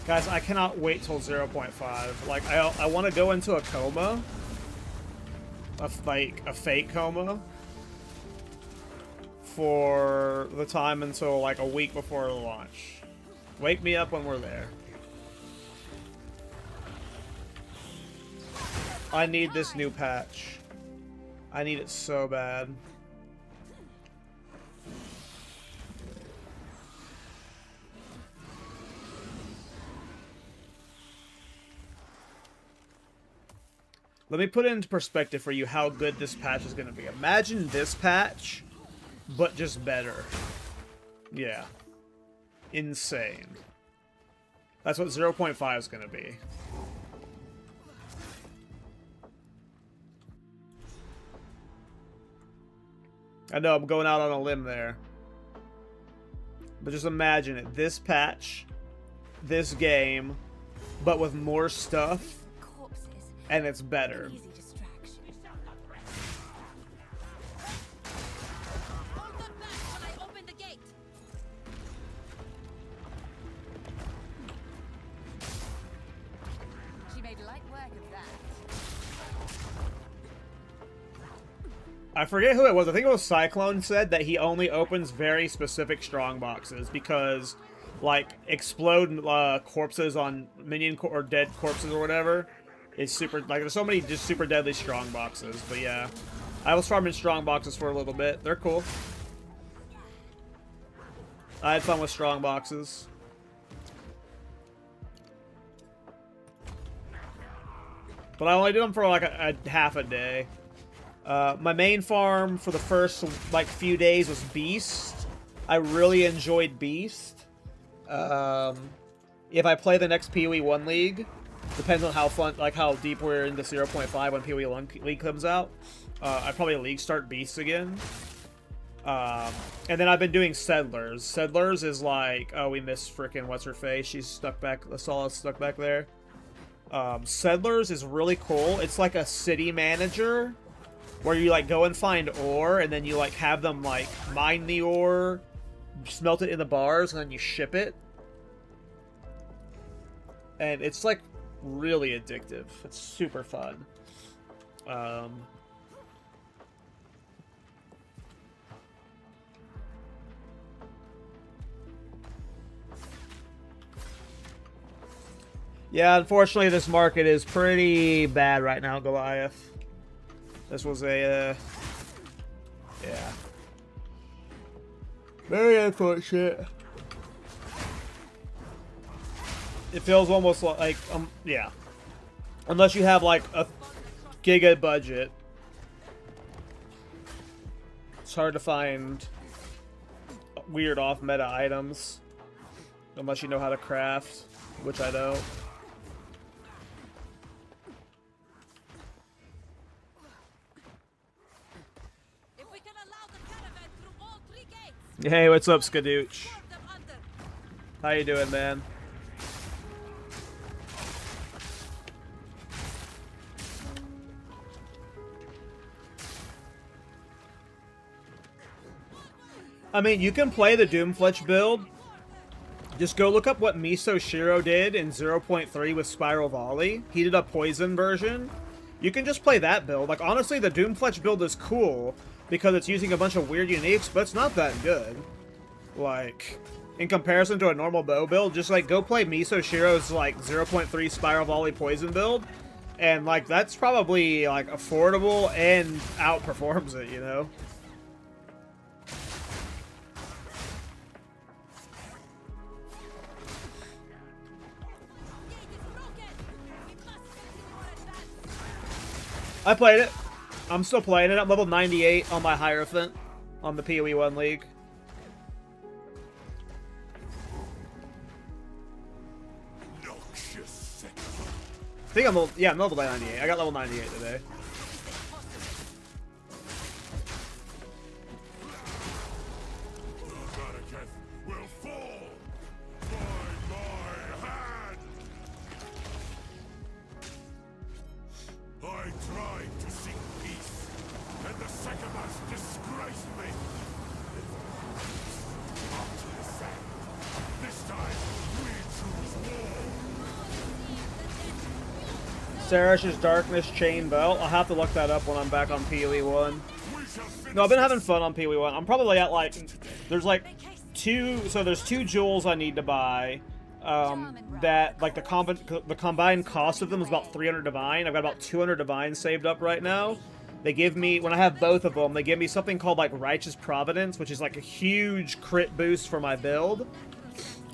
Guys, I cannot wait till 0.5. Like, I want to go into a coma. A fake coma. For the time until like a week before the launch. Wake me up when we're there. I need this new patch. I need it so bad. Let me put it into perspective for you how good this patch is going to be. Imagine this patch, but just better. Yeah. Insane. That's what 0.5 is going to be. I know I'm going out on a limb there. But just imagine it. This patch, this game, but with more stuff, Corpses. and it's better. Easy distraction. Hold them back when I open the gate. She made light work of that. I forget who it was. I think it was Cyclone said that he only opens very specific strong boxes because, like, explode corpses on or dead corpses or whatever is super. Like, there's so many just super deadly strong boxes. But yeah, I was farming strong boxes for a little bit. They're cool. I had fun with strong boxes. But I only did them for like a half a day. My main farm for the first like few days was Beast. I really enjoyed Beast. If I play the next PoE 1 League, depends on how fun, like how deep we're into 0.5 when PoE 1 League comes out. I'd probably League start Beast again. And then I've been doing Settlers. Settlers is like, oh, we missed frickin' what's her face. She's stuck back. Asala's stuck back there. Settlers is really cool. It's like a city manager where you like go and find ore and then you like have them like mine the ore, smelt it in the bars, and then you ship it. And it's like really addictive. It's super fun. Yeah, unfortunately this market is pretty bad right now, Goliath. This was a, yeah. Very unfortunate. It feels almost like, yeah. Unless you have like a giga budget, it's hard to find weird off-meta items. Unless you know how to craft, which I don't. Hey, what's up, Skadooch? How you doing, man? I mean, you can play the Doomfletch build. Just go look up what Miso Shiro did in 0.3 with Spiral Volley. He did a poison version. You can just play that build. Like, honestly, the Doomfletch build is cool because it's using a bunch of weird uniques, but it's not that good. Like, in comparison to a normal bow build, just, like, go play Miso Shiro's, like, 0.3 Spiral Volley poison build, and, like, that's probably, like, affordable and outperforms it, you know? I played it. I'm still playing it. I'm level 98 on my Hierophant on the PoE 1 League. I think I'm level, yeah, I'm level 98. I got level 98 today. Sarash's Darkness Chain Belt. I'll have to look that up when I'm back on PoE 1. No, I've been having fun on PoE 1. I'm probably at like, there's like there's two jewels I need to buy. That like the combined cost of them is about 300 divine. I've got about 200 divine saved up right now. They give me, when I have both of them, they give me something called like Righteous Providence, which is like a huge crit boost for my build.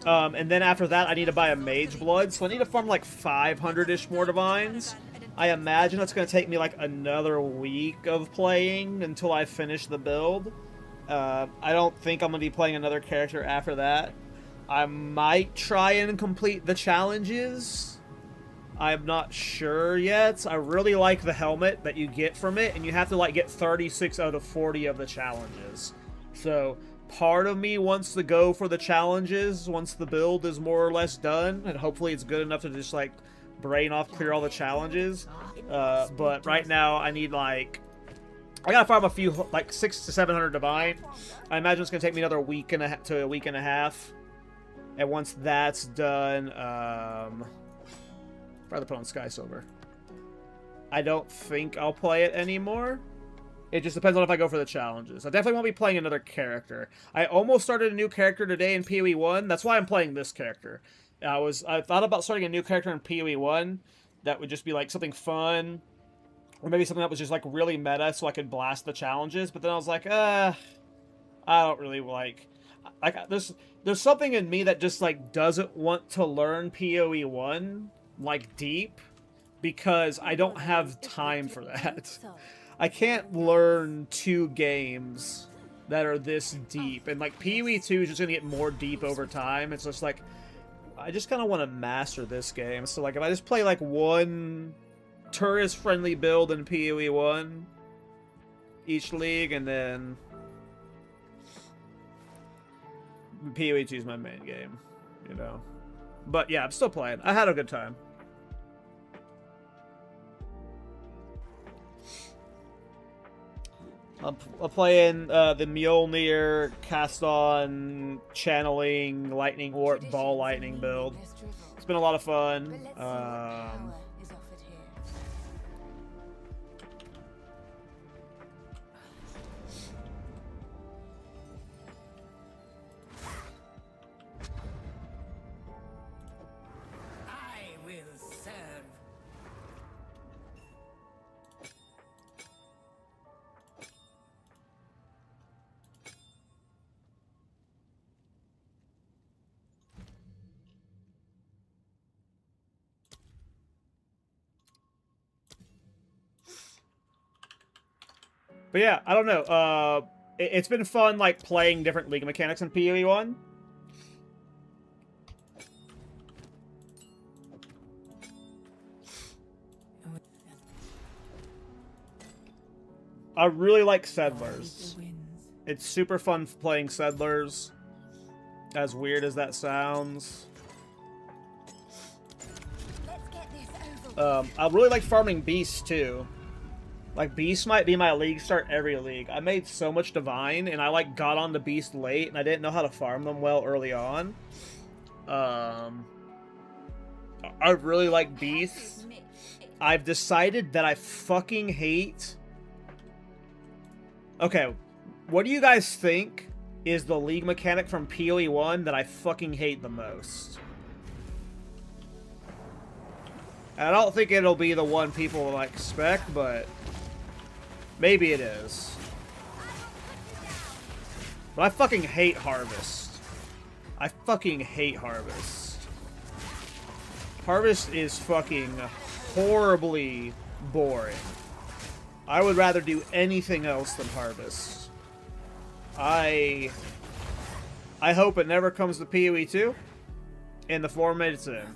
And then after that, I need to buy a Mage Blood, so I need to farm like 500-ish more divines. I imagine it's going to take me like another week of playing until I finish the build. I don't think I'm going to be playing another character after that. I might try and complete the challenges. I'm not sure yet. I really like the helmet that you get from it, and you have to like get 36 out of 40 of the challenges. So part of me wants to go for the challenges once the build is more or less done, and hopefully it's good enough to just like brain off clear all the challenges. But right now I need like, I gotta farm a few, like 600 to 700 divine. I imagine it's gonna take me another week and a week and a half. And once that's done, rather put on Sky Silver. I don't think I'll play it anymore. It just depends on if I go for the challenges. I definitely won't be playing another character. I almost started a new character today in PoE 1. That's why I'm playing this character. I thought about starting a new character in PoE 1 that would just be like something fun, or maybe something that was just like really meta so I could blast the challenges. But then I was like, I don't really like there's something in me that just like doesn't want to learn PoE 1 like deep, because I don't have time for that. I can't learn 2 games that are this deep, and like PoE 2 is just gonna get more deep over time. It's just like I just kind of want to master this game. So like if I just play like one tourist friendly build in PoE 1 each league, and then PoE 2 is my main game, you know. But yeah, I'm still playing. I had a good time. I'm playing the Mjolnir, cast on, channeling, lightning warp, ball lightning build. It's been a lot of fun. I will serve. But yeah, I don't know. It's been fun, like, playing different League mechanics in PoE 1. I really like Settlers. It's super fun playing Settlers, as weird as that sounds. I really like farming Beasts, too. Like, Beast might be my league start every league. I made so much Divine, and I, like, got on the Beast late, and I didn't know how to farm them well early on. I really like Beasts. I've decided that I fucking hate... Okay, what do you guys think is the league mechanic from PoE 1 that I fucking hate the most? And I don't think it'll be the one people will expect, but... maybe it is. But I fucking hate Harvest. I fucking hate Harvest. Harvest is fucking horribly boring. I would rather do anything else than Harvest. I hope it never comes to PoE 2 in the format it's in.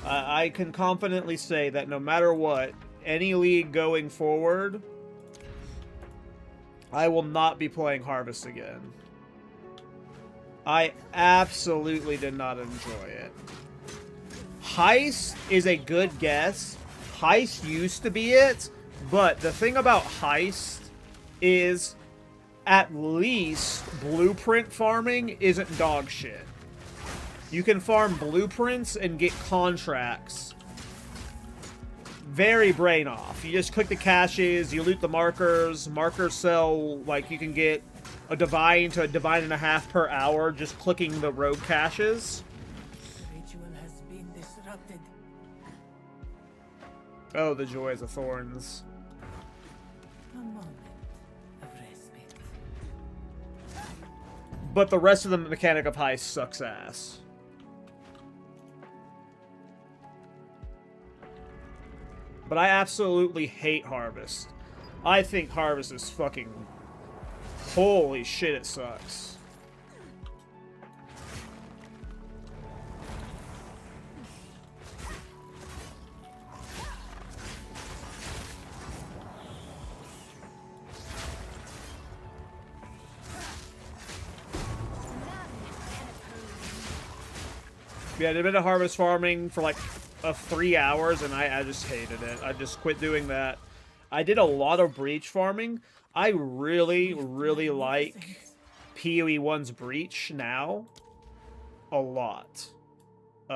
I can confidently say that no matter what, any league going forward, I will not be playing Harvest again. I absolutely did not enjoy it. Heist is a good guess. Heist used to be it, but the thing about Heist is at least blueprint farming isn't dog shit. You can farm blueprints and get contracts very brain off. You just click the caches, you loot the markers. Markers sell, like, you can get a divine to a divine and a half per hour just clicking the rogue caches. Ritual has been disrupted. Oh, the joys of Thorns. A moment of respite. But the rest of the mechanic of Heist sucks ass. But I absolutely hate Harvest. I think Harvest is fucking... holy shit, it sucks. Yeah, I did a bit of Harvest farming for like 3 hours, and I just hated it. I just quit doing that. I did a lot of Breach farming. I really, really like PoE 1's Breach now. A lot. We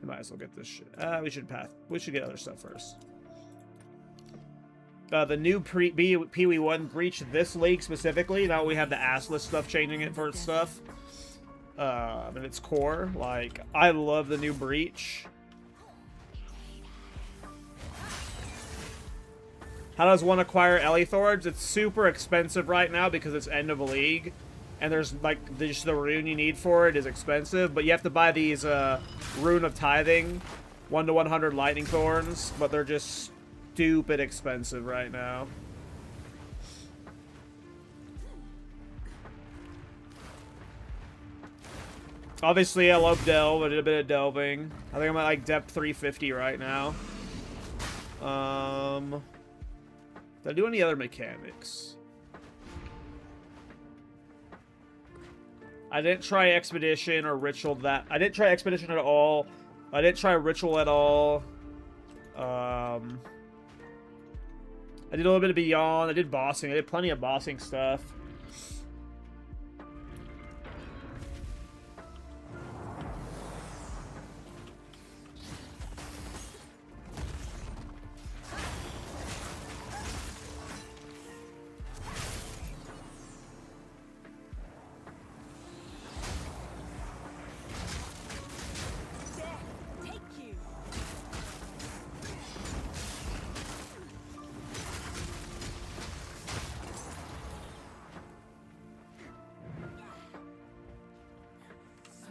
might as well get this shit. We should get other stuff first. The new Pee-wee 1 breached this league specifically. Now we have the assless stuff changing it for its stuff. And its core. Like, I love the new breach. How does one acquire Ellie Thorns? It's super expensive right now because it's end of a league. And there's, like, just the rune you need for it is expensive. But you have to buy these, Rune of Tithing. 1 to 100 Lightning Thorns. But they're just stupid expensive right now. Obviously, I love Delve. I did a bit of delving. I think I'm at, like, depth 350 right now. Did I do any other mechanics? I didn't try Expedition or Ritual that... I didn't try Expedition at all. I didn't try Ritual at all. I did a little bit of Beyond. I did bossing. I did plenty of bossing stuff.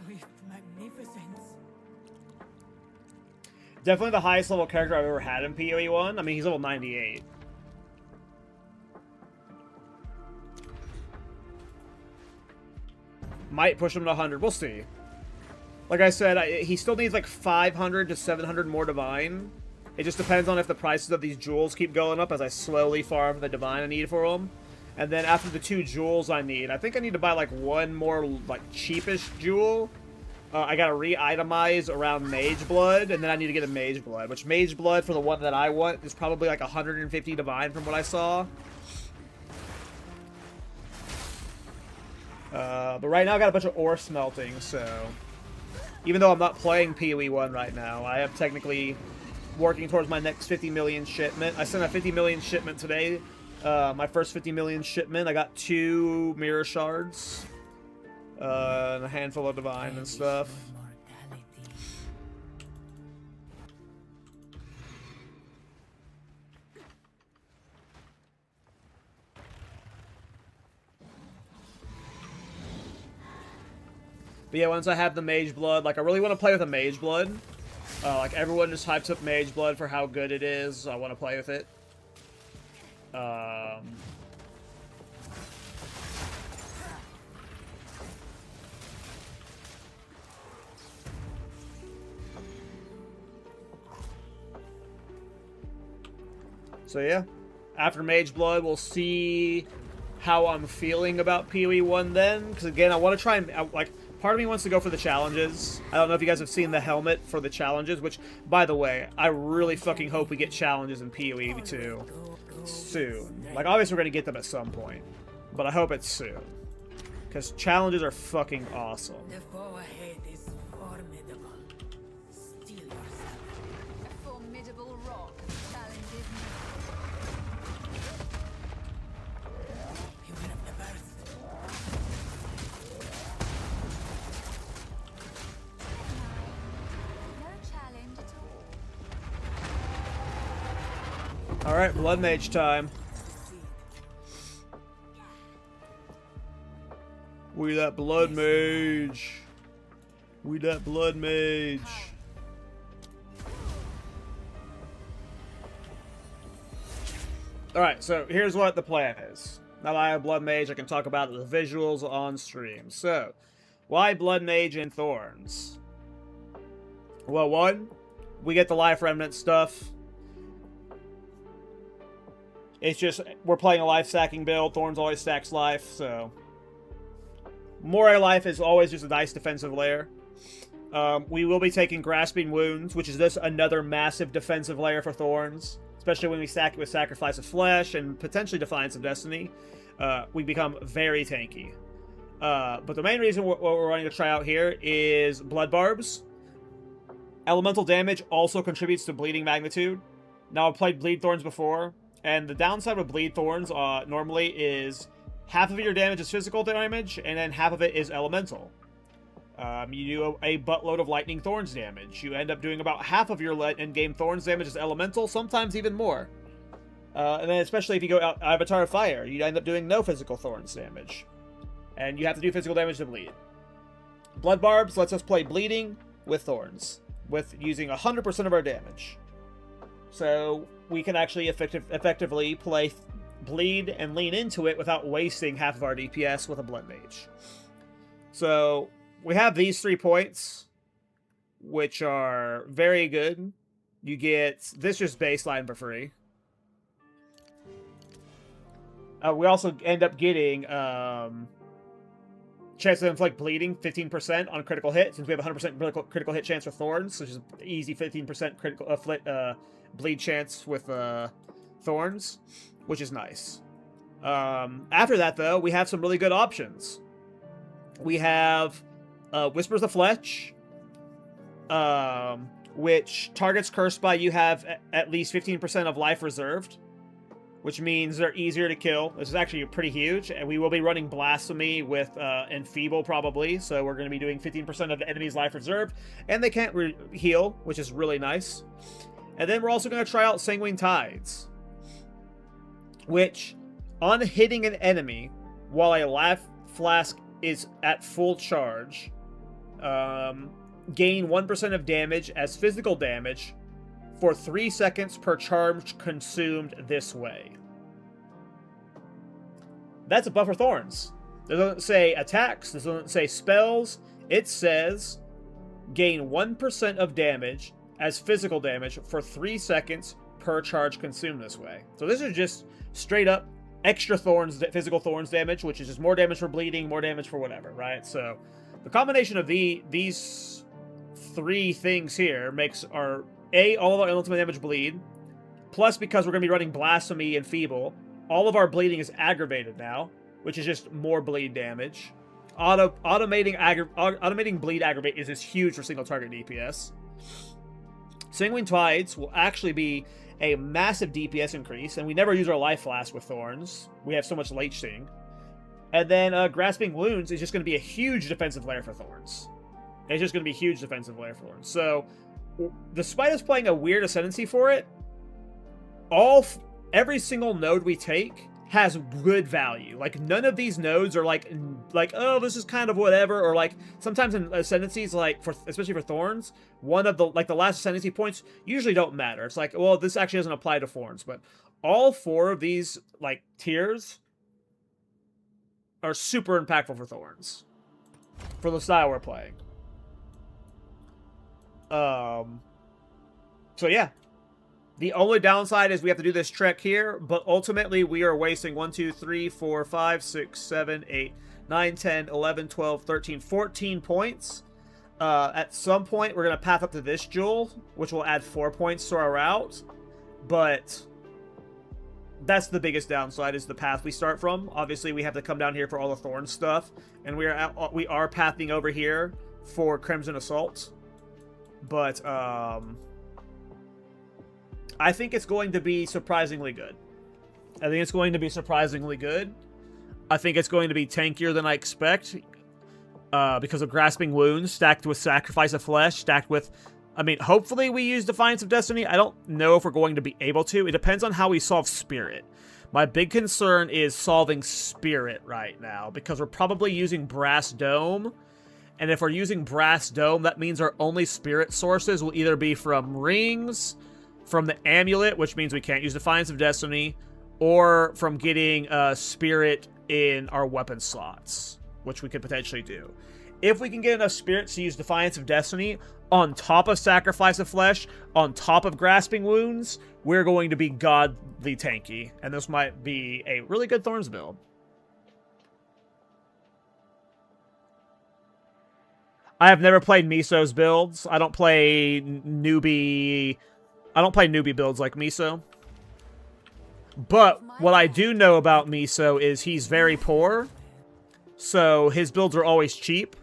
Swift magnificence. Definitely the highest level character I've ever had in PoE 1. I mean, he's level 98. Might push him to 100. We'll see. Like I said, he still needs like 500 to 700 more Divine. It just depends on if the prices of these jewels keep going up as I slowly farm the Divine I need for them. And then after the 2 jewels I need, I think I need to buy like one more like cheapish jewel. I gotta re-itemize around Mage Blood, and then I need to get a Mage Blood. Which Mage Blood for the one that I want is probably like 150 Divine from what I saw. But right now I got a bunch of ore smelting, so... Even though I'm not playing PoE 1 right now, I am technically working towards my next 50 million shipment. I sent a 50 million shipment today. My first 50 million shipment. I got 2 mirror shards. And a handful of Divine and stuff. But yeah, once I have the Mage Blood, like, I really want to play with a Mage Blood. Like, everyone just hypes up Mage Blood for how good it is. I want to play with it. So yeah, after Mage Blood, we'll see how I'm feeling about PoE 1 then. Because again, I want to try and, like, part of me wants to go for the challenges. I don't know if you guys have seen the helmet for the challenges, which, by the way, I really fucking hope we get challenges in PoE 2 soon. Like, obviously we're going to get them at some point, but I hope it's soon. Because challenges are fucking awesome. The foe ahead is formidable. Steel yourself. A formidable rock challenges me. Beware of the burst. No challenge at all. Alright, Bloodmage time. We that Bloodmage. We that Bloodmage. Alright, so here's what the plan is. Now that I have Bloodmage, I can talk about the visuals on stream. So, why Bloodmage and Thorns? Well, one, we get the Life Remnant stuff. It's just, we're playing a life stacking build. Thorns always stacks life, so... Moray Life is always just a nice defensive layer. We will be taking Grasping Wounds, which is this another massive defensive layer for Thorns. Especially when we stack it with Sacrifice of Flesh and potentially Defiance of Destiny. We become very tanky. But the main reason what we're wanting to try out here is Blood Barbs. Elemental damage also contributes to bleeding magnitude. Now, I've played Bleed Thorns before, and the downside with Bleed Thorns normally is half of your damage is physical damage, and then half of it is elemental. You do a buttload of Lightning Thorns damage. You end up doing about half of your endgame Thorns damage is elemental, sometimes even more. And then especially if you go out Avatar of Fire, you end up doing no physical Thorns damage. And you have to do physical damage to bleed. Blood Barbs lets us play bleeding with Thorns, with using 100% of our damage. So we can actually effectively play bleed and lean into it without wasting half of our DPS with a Bloodmage. So we have these 3 points, which are very good. You get this just baseline for free. We also end up getting chance to inflict bleeding 15% on critical hit, since we have 100% critical hit chance with Thorns, which is easy 15% critical bleed chance with Thorns, which is nice. After that, though, we have some really good options. We have Whispers of Flesh, which targets cursed by you have at least 15% of life reserved, which means they're easier to kill. This is actually pretty huge, and we will be running Blasphemy with Enfeeble probably, so we're going to be doing 15% of the enemy's life reserved, and they can't heal, which is really nice. And then we're also going to try out Sanguine Tides, which, on hitting an enemy while a life flask is at full charge, gain 1% of damage as physical damage for 3 seconds per charge consumed this way. That's a buff for Thorns. It doesn't say attacks, it doesn't say spells. It says gain 1% of damage as physical damage for 3 seconds per charge consumed this way. So this is just straight up extra Thorns, physical Thorns damage, which is just more damage for bleeding, more damage for whatever, right? So the combination of these 3 things here makes our all of our ultimate damage bleed, plus because we're going to be running Blasphemy and Feeble, all of our bleeding is aggravated now, which is just more bleed damage. Automating bleed aggravate is just huge for single target DPS. Sanguine Tides will actually be a massive DPS increase, and we never use our life flask with Thorns. We have so much Late Sting. And then Grasping Wounds is just going to be a huge defensive layer for Thorns. It's just going to be a huge defensive layer for Thorns. So, despite us playing a weird ascendancy for it, every single node we take has good value. Like, none of these nodes are like, oh, this is kind of whatever, or like, sometimes in ascendancies, like, especially for Thorns, one of the last ascendancy points usually don't matter. It's like, well, this actually doesn't apply to Thorns, but all 4 of these, like, tiers are super impactful for Thorns, for the style we're playing. So yeah, the only downside is we have to do this trek here, but ultimately we are wasting 1, 2, 3, 4, 5, 6, 7, 8, 9, 10, 11, 12, 13, 14 points. At some point we're going to path up to this jewel, which will add 4 points to our route, but that's the biggest downside, is the path we start from. Obviously we have to come down here for all the Thorn stuff, and we are pathing over here for Crimson Assault. But I think it's going to be surprisingly good. I think it's going to be surprisingly good. I think it's going to be tankier than I expect, because of Grasping Wounds stacked with Sacrifice of Flesh, stacked with, I mean, hopefully we use Defiance of Destiny. I don't know if we're going to be able to. It depends on how we solve Spirit. My big concern is solving Spirit right now, because we're probably using Brass Dome. And if we're using Brass Dome, that means our only Spirit sources will either be from rings, from the amulet, which means we can't use Defiance of Destiny, or from getting Spirit in our weapon slots, which we could potentially do. If we can get enough Spirits to use Defiance of Destiny on top of Sacrifice of Flesh, on top of Grasping Wounds, we're going to be godly tanky, and this might be a really good Thorns build. I have never played Miso's builds. I don't play newbie builds like Miso. But what I do know about Miso is he's very poor. So his builds are always cheap.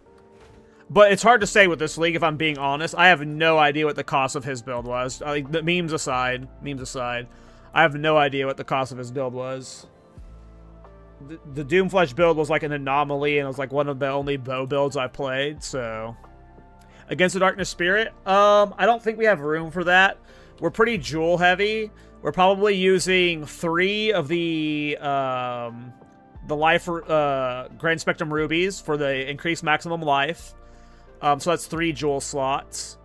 But it's hard to say with this league, if I'm being honest. I have no idea what the cost of his build was. The memes aside, I have no idea what the cost of his build was. The Doomflesh build was like an anomaly, and it was like one of the only bow builds I played, so... Against the Darkness Spirit? I don't think we have room for that. We're pretty jewel heavy. We're probably using 3 of the life Grand Spectrum rubies for the increased maximum life. So that's 3 jewel slots.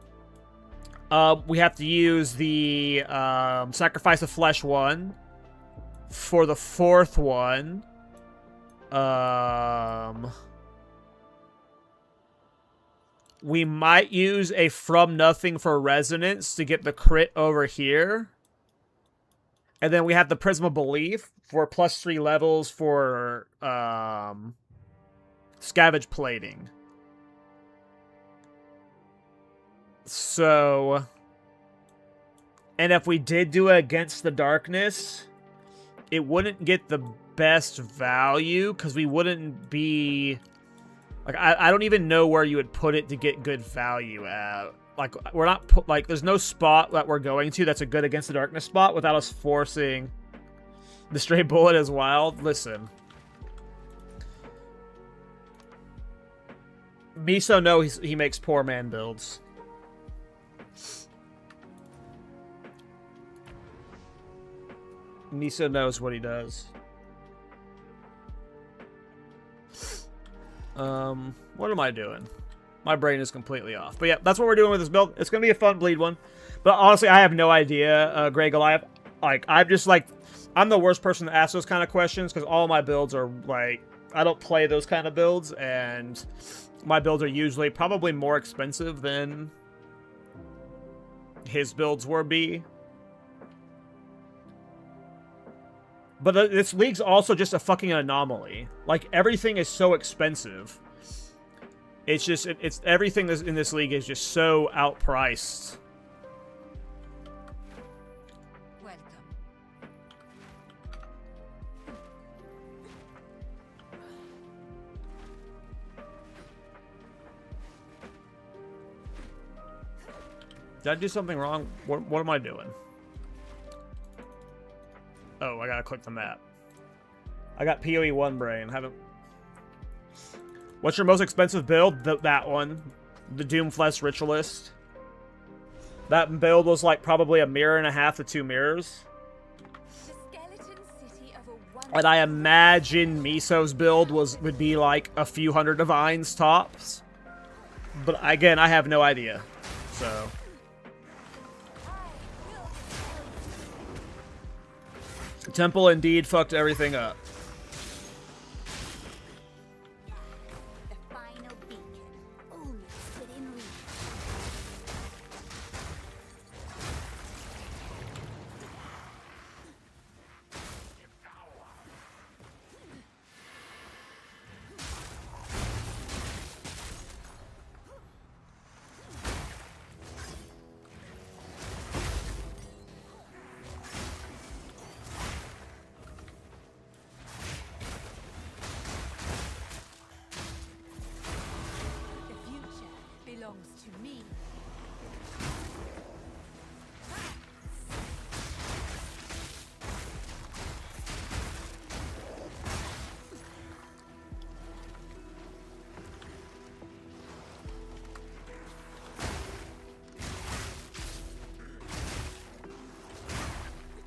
We have to use the Sacrifice of Flesh one for the 4th one. We might use a From Nothing for Resonance to get the crit over here. And then we have the Prism of Belief for +3 levels for Scavenge Plating. So, and if we did do it against the Darkness, it wouldn't get the best value because we wouldn't be like, I don't even know where you would put it to get good value at. Like, we're not like, there's no spot that we're going to that's a good against the Darkness spot without us forcing the Stray Bullet as wild. Listen, Miso knows he makes poor man builds. Miso knows what he does. What am I doing? My brain is completely off. But yeah, that's what we're doing with this build. It's gonna be a fun bleed one. But honestly, I have no idea, Grey Goliath. Like, I'm the worst person to ask those kind of questions because all my builds are like, I don't play those kind of builds, and my builds are usually probably more expensive than his builds would be. But this league's also just a fucking anomaly. Like, everything is so expensive. It's just, it's everything in this league is just so outpriced. Welcome. Did I do something wrong? What am I doing? Oh, I gotta click the map. I got PoE 1 brain. Haven't. What's your most expensive build? That one. The Doomflesh Ritualist. That build was like probably 1.5 mirrors to 2 mirrors. The skeleton city of a And I imagine Miso's build would be like a few hundred divines tops. But again, I have no idea. So. Temple indeed fucked everything up. The final beacon, almost within reach. The future belongs to me.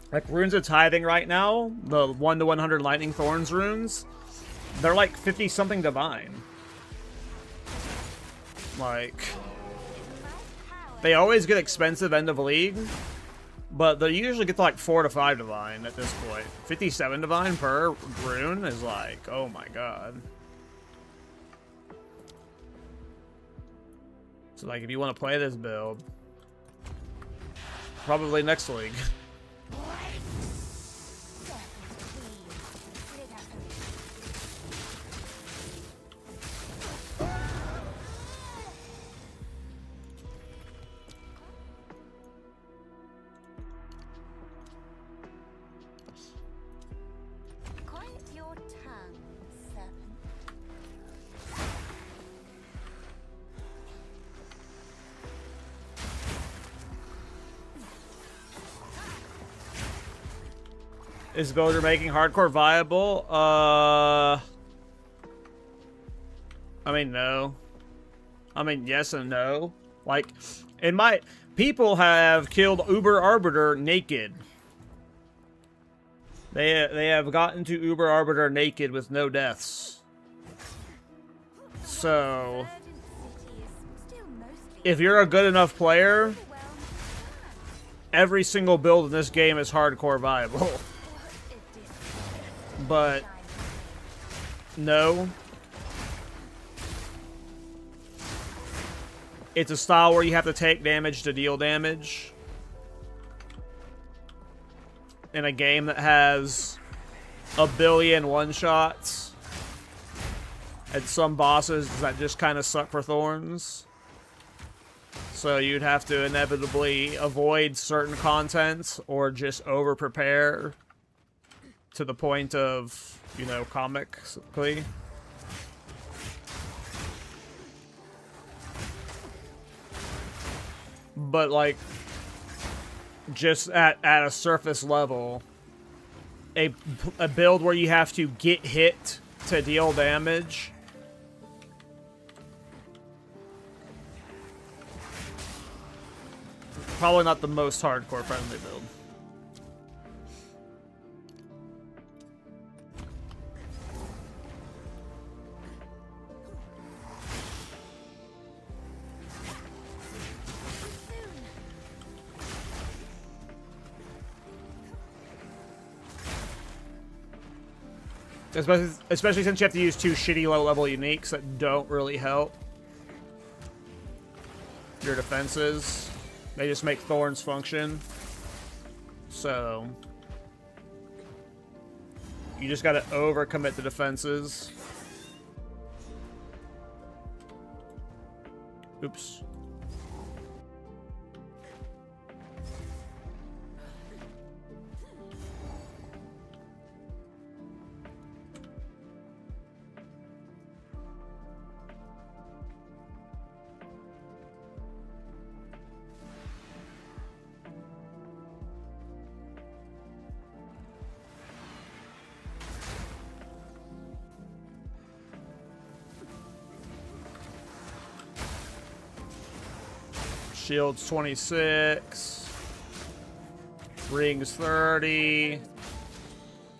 Like, runes of tithing right now, the 1 to 100 lightning thorns runes, they're like 50 something divine. Like, they always get expensive end of league, but they usually get to like 4 to 5 divine at this point. 57 divine per rune is like, oh my god. So like, if you want to play this build, probably next league. Quiet your tongue, serpent. Is builder making hardcore viable? I mean, no. I mean, yes and no. Like, people have killed Uber Arbiter naked. They have gotten to Uber Arbiter naked with no deaths. So, if you're a good enough player, every single build in this game is hardcore viable. But, no. It's a style where you have to take damage to deal damage. In a game that has a billion one-shots. And some bosses that just kind of suck for Thorns. So you'd have to inevitably avoid certain content or just over-prepare to the point of, you know, comically. But, like, just at a surface level, a build where you have to get hit to deal damage, probably not the most hardcore friendly build. Especially since you have to use 2 shitty low-level uniques that don't really help your defenses. They just make Thorns function. So, you just gotta overcommit the defenses. Oops. Shields 26. Rings 30.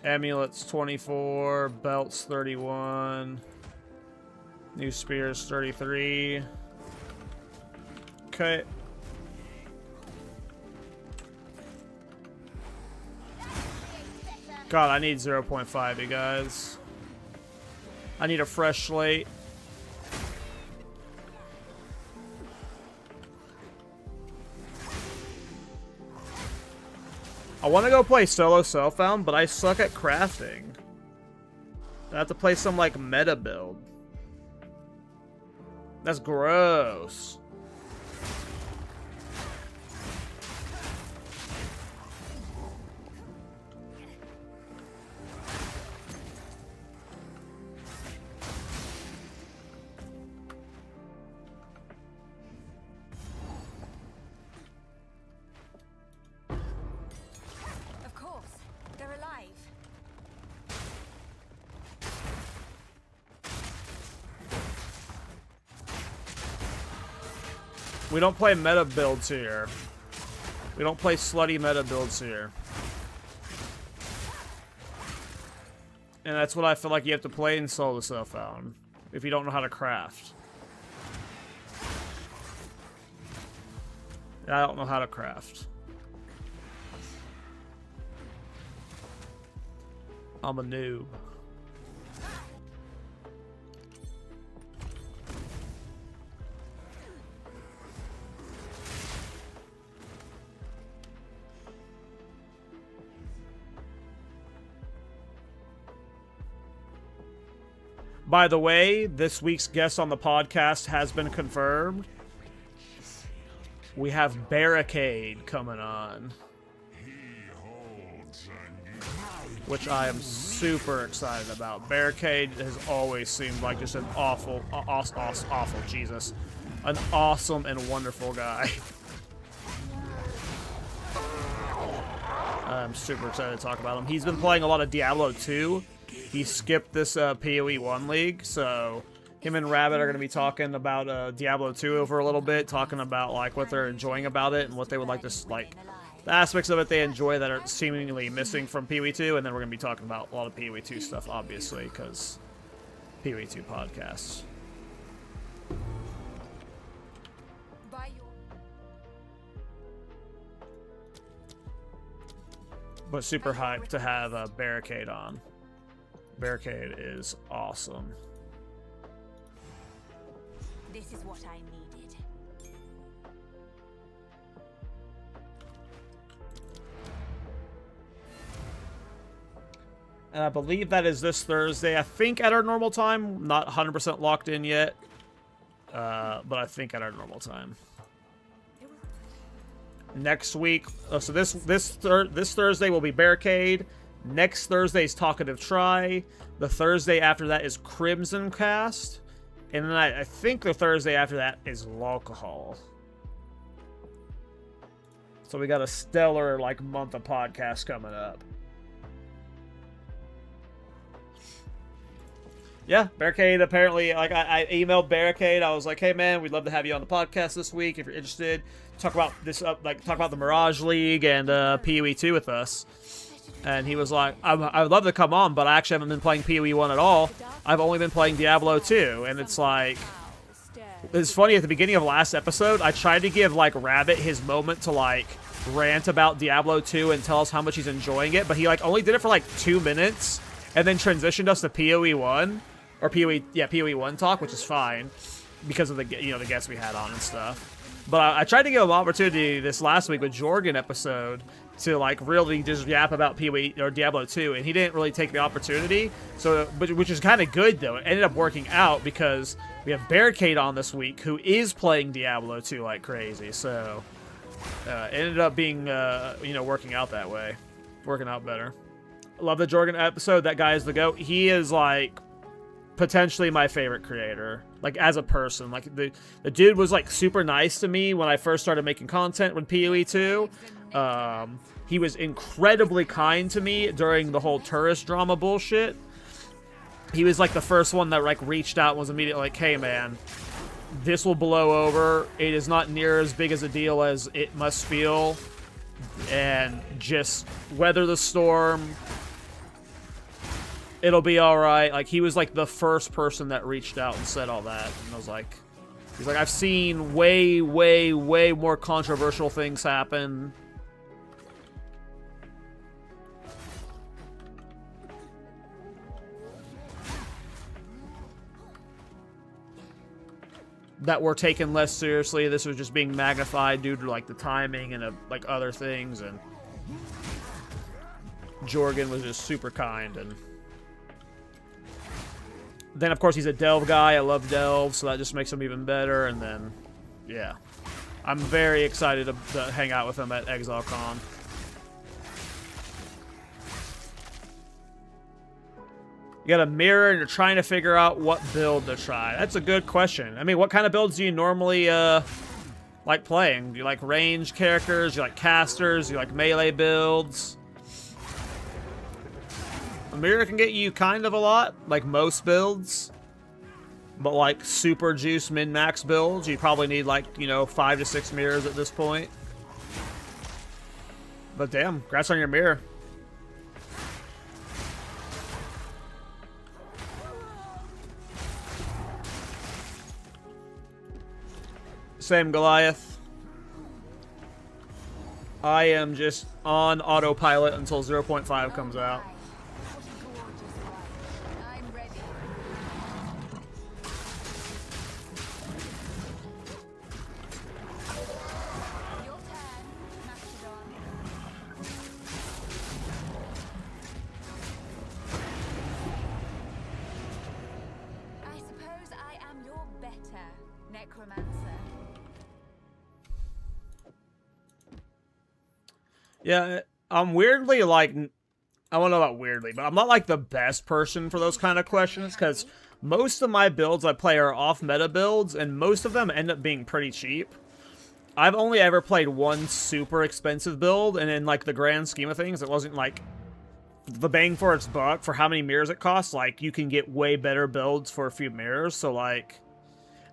Amulets 24. Belts 31. New spears 33. Okay. God, I need 0.5, you guys. I need a fresh slate. I want to go play solo Self-Found, but I suck at crafting. I have to play some, like, meta build. That's gross. We don't play meta builds here. We don't play slutty meta builds here. And that's what I feel like you have to play in solo Self-Found if you don't know how to craft. I don't know how to craft. I'm a noob. By the way, this week's guest on the podcast has been confirmed. We have Barricade coming on, which I am super excited about. Barricade has always seemed like just an awful, Jesus, an awesome and wonderful guy. I'm super excited to talk about him. He's been playing a lot of Diablo 2. He skipped this PoE 1 league, so him and Rabbit are going to be talking about Diablo 2 over a little bit, talking about like what they're enjoying about it and what they would like to like, the aspects of it they enjoy that are seemingly missing from PoE 2, and then we're going to be talking about a lot of PoE 2 stuff, obviously, because PoE 2 podcasts. But super hyped to have a Barricade on. Barricade is awesome. This is what I needed. And I believe that is this Thursday. I think at our normal time. Not 100% locked in yet. But I think at our normal time. Next week, so this Thursday will be Barricade. Next Thursday is Talkative Try. The Thursday after that is Crimson Cast. And then I think the Thursday after that is Alcohol. So we got a stellar like month of podcasts coming up. Yeah, Barricade apparently, like I emailed Barricade. I was like, hey man, we'd love to have you on the podcast this week if you're interested. Talk about this, like talk about the Mirage League and PoE 2 with us. And he was like, I would love to come on, but I actually haven't been playing PoE 1 at all. I've only been playing Diablo 2. And it's like, it's funny, at the beginning of last episode, I tried to give like Rabbit his moment to like rant about Diablo 2 and tell us how much he's enjoying it, but he like only did it for like 2 minutes and then transitioned us to PoE 1. Or PoE 1 talk, which is fine because of the the guests we had on and stuff. But I tried to give him an opportunity this last week with Jorgen episode to like really just yap about PoE or Diablo 2, and he didn't really take the opportunity. So, which is kind of good though. It ended up working out because we have Barricade on this week, who is playing Diablo 2 like crazy. So, it ended up being working out that way, working out better. Love the Jorgen episode. That guy is the GOAT. He is like potentially my favorite creator, like as a person. Like the dude was like super nice to me when I first started making content with PoE 2. He was incredibly kind to me during the whole tourist drama bullshit. He was like the first one that like reached out and was immediately like, hey man, this will blow over. It is not near as big as a deal as it must feel, and just weather the storm. It'll be all right. Like, he was like the first person that reached out and said all that. And I was like, he's like, I've seen way, way, way more controversial things happen. That were taken less seriously. This was just being magnified due to like the timing and like other things. And Jorgen was just super kind. And then, of course, he's a Delve guy. I love Delve, so that just makes him even better. And then, yeah. I'm very excited to hang out with him at Exile Con. You got a mirror, and you're trying to figure out what build to try. That's a good question. I mean, what kind of builds do you normally like playing? Do you like range characters? Do you like casters? Do you like melee builds? A mirror can get you kind of a lot, like most builds. But like super juice min-max builds, you probably need like, 5 to 6 mirrors at this point. But damn, congrats on your mirror. Same Goliath. I am just on autopilot until 0.5 comes out. Yeah, I'm weirdly like, I don't know about weirdly, but I'm not like the best person for those kind of questions, because most of my builds I play are off-meta builds, and most of them end up being pretty cheap. I've only ever played one super expensive build, and in like the grand scheme of things, it wasn't like the bang for its buck for how many mirrors it costs. Like, you can get way better builds for a few mirrors. So like,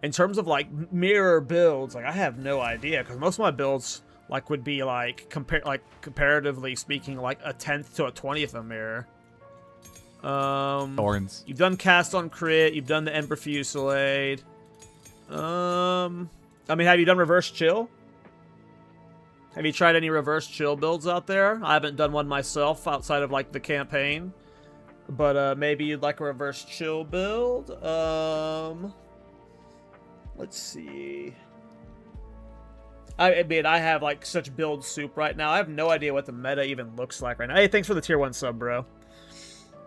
in terms of like mirror builds, like I have no idea, because most of my builds like would be like comparatively speaking like a 10th to a 20th of a mirror. Thorns. You've done cast on crit. You've done the Ember Fusillade. I mean, have you done reverse chill? Have you tried any reverse chill builds out there? I haven't done one myself outside of like the campaign, but maybe you'd like a reverse chill build. Let's see. I mean, I have like such build soup right now. I have no idea what the meta even looks like right now. Hey, thanks for the tier 1 sub, bro.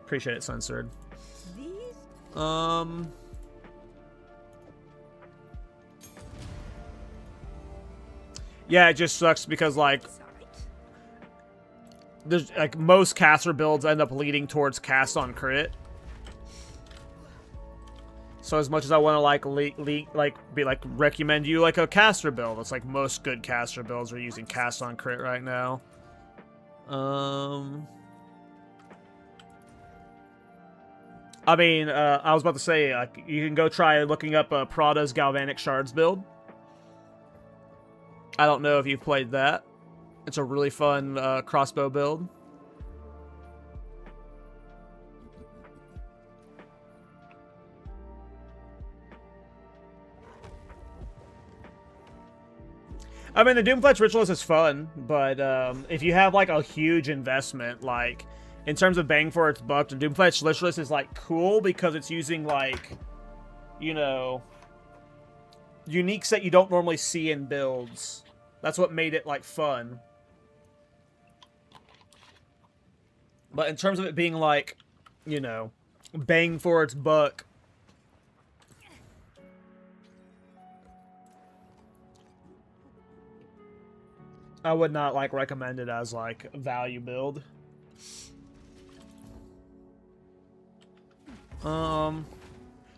Appreciate it, censored. Yeah, it just sucks because like there's like most caster builds end up leading towards cast on crit. So as much as I want to recommend you like a caster build, it's like most good caster builds are using cast on crit right now. I mean, I was about to say, like, you can go try looking up Prada's Galvanic Shards build. I don't know if you've played that. It's a really fun crossbow build. I mean, the Doomfletch Ritualist is fun, but if you have, like, a huge investment, like, in terms of bang for its buck, the Doomfletch Ritualist is, like, cool because it's using, like, you know, uniques that you don't normally see in builds. That's what made it, like, fun. But in terms of it being, like, you know, bang for its buck, I would not, like, recommend it as, like, a value build.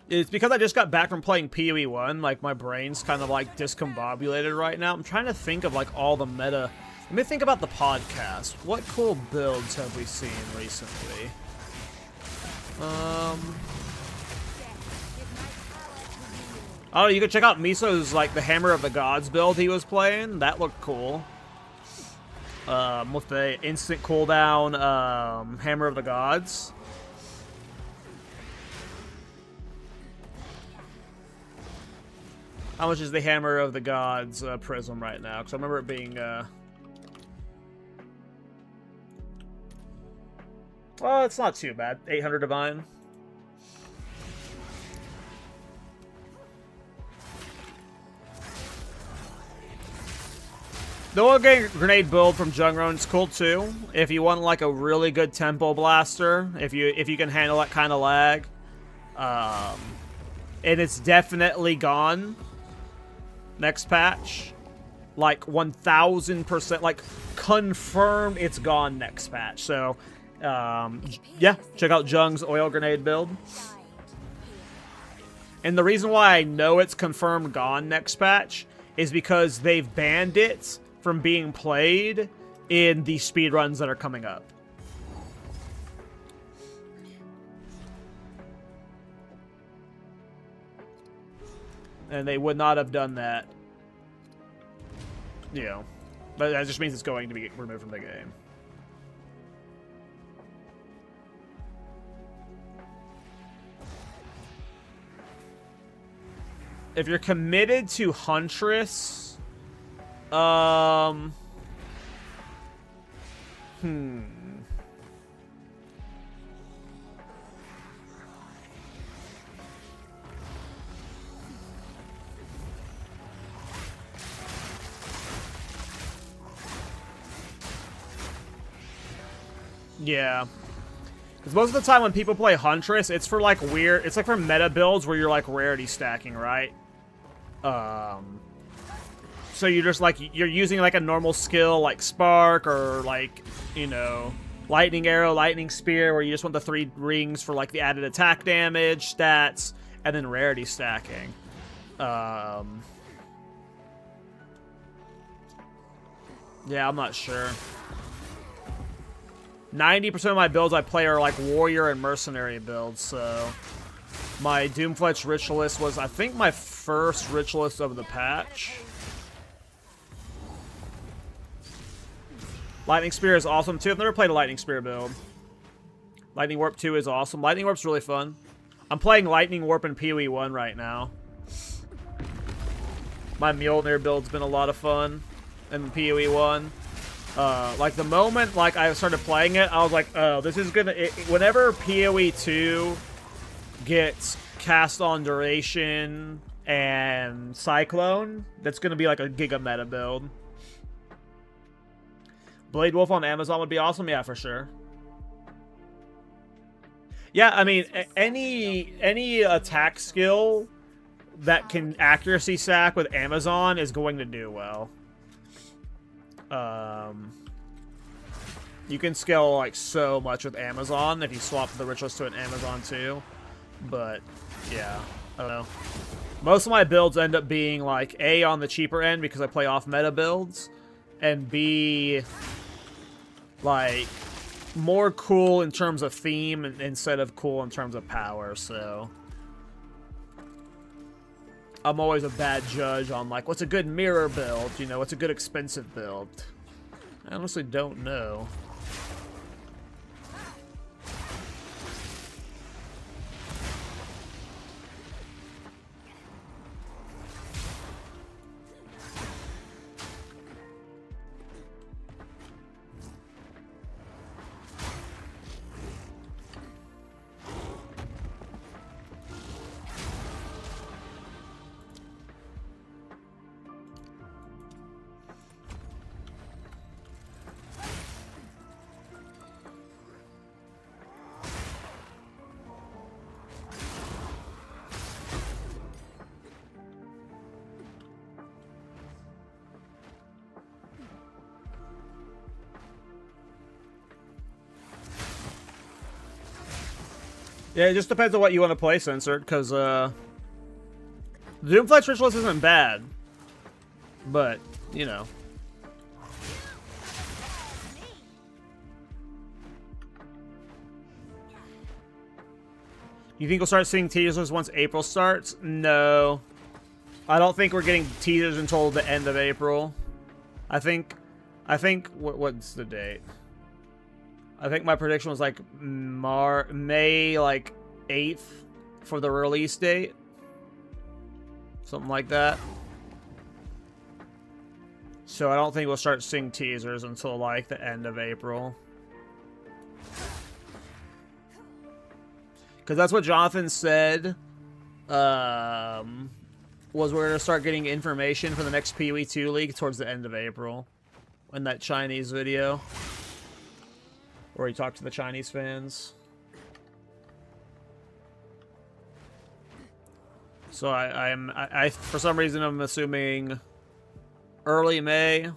It's because I just got back from playing PoE 1, like, my brain's kind of, like, discombobulated right now. I'm trying to think of, like, all the meta. Let me think about the podcast. What cool builds have we seen recently? Oh, you can check out Miso's, like, the Hammer of the Gods build he was playing. That looked cool. With the instant cooldown, Hammer of the Gods. How much is the Hammer of the Gods Prism right now? Because I remember it being, well, it's not too bad. 800 Divine. The oil grenade build from Jungron is cool too. If you want like a really good tempo blaster, if you can handle that kind of lag, and it's definitely gone next patch, like 1000%, like confirmed it's gone next patch. So, yeah, check out Jung's oil grenade build. And the reason why I know it's confirmed gone next patch is because they've banned it from being played in the speedruns that are coming up. And they would not have done that. You know. But that just means it's going to be removed from the game. If you're committed to Huntress... Yeah. Because most of the time when people play Huntress, it's for like weird... It's like for meta builds where you're like rarity stacking, right? So you're just like, you're using like a normal skill like Spark or like, you know, Lightning Arrow, Lightning Spear, where you just want the 3 rings for like the added attack damage, stats, and then rarity stacking. Yeah, I'm not sure. 90% of my builds I play are like warrior and mercenary builds, so my Doomfletch Ritualist was, I think, my first Ritualist of the patch. Lightning Spear is awesome too. I've never played a Lightning Spear build. Lightning Warp 2 is awesome. Lightning Warp's really fun. I'm playing Lightning Warp in PoE 1 right now. My Mjolnir build's been a lot of fun in PoE 1. Like, the moment, like, I started playing it, I was like, oh, this is gonna... whenever PoE 2 gets Cast on Duration and Cyclone, that's gonna be, like, a Giga Meta build. Blade Wolf on Amazon would be awesome? Yeah, for sure. Yeah, I mean, any attack skill that can accuracy sack with Amazon is going to do well. You can scale like so much with Amazon if you swap the Ritualist to an Amazon too. But yeah, I don't know. Most of my builds end up being like A, on the cheaper end because I play off meta builds, and B, like more cool in terms of theme instead of cool in terms of power. So I'm always a bad judge on like what's a good mirror build, you know, what's a good expensive build. I honestly don't know. Yeah, it just depends on what you want to play, Censored, because, the Doomfletch Ritualist isn't bad. But, you know. You think we'll start seeing teasers once April starts? No. I don't think we're getting teasers until the end of April. I think, what's the date? I think my prediction was like May like 8th for the release date. Something like that. So I don't think we'll start seeing teasers until like the end of April. Because that's what Jonathan said. Was we're going to start getting information for the next PoE 2 league towards the end of April. In that Chinese video. Where he talked to the Chinese fans. So I for some reason I'm assuming early May.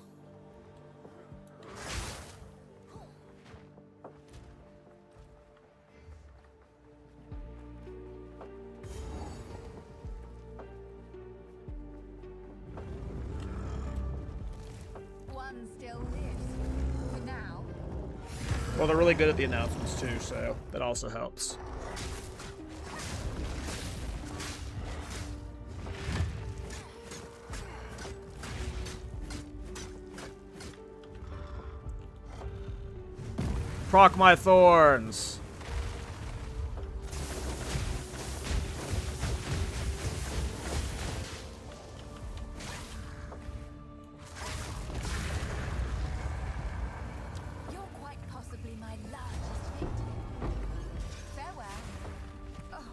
One still lives. For now. Well, they're really good at the announcements too, so that also helps. Proc my Thorns! You're quite possibly my largest victim. Farewell. Oh.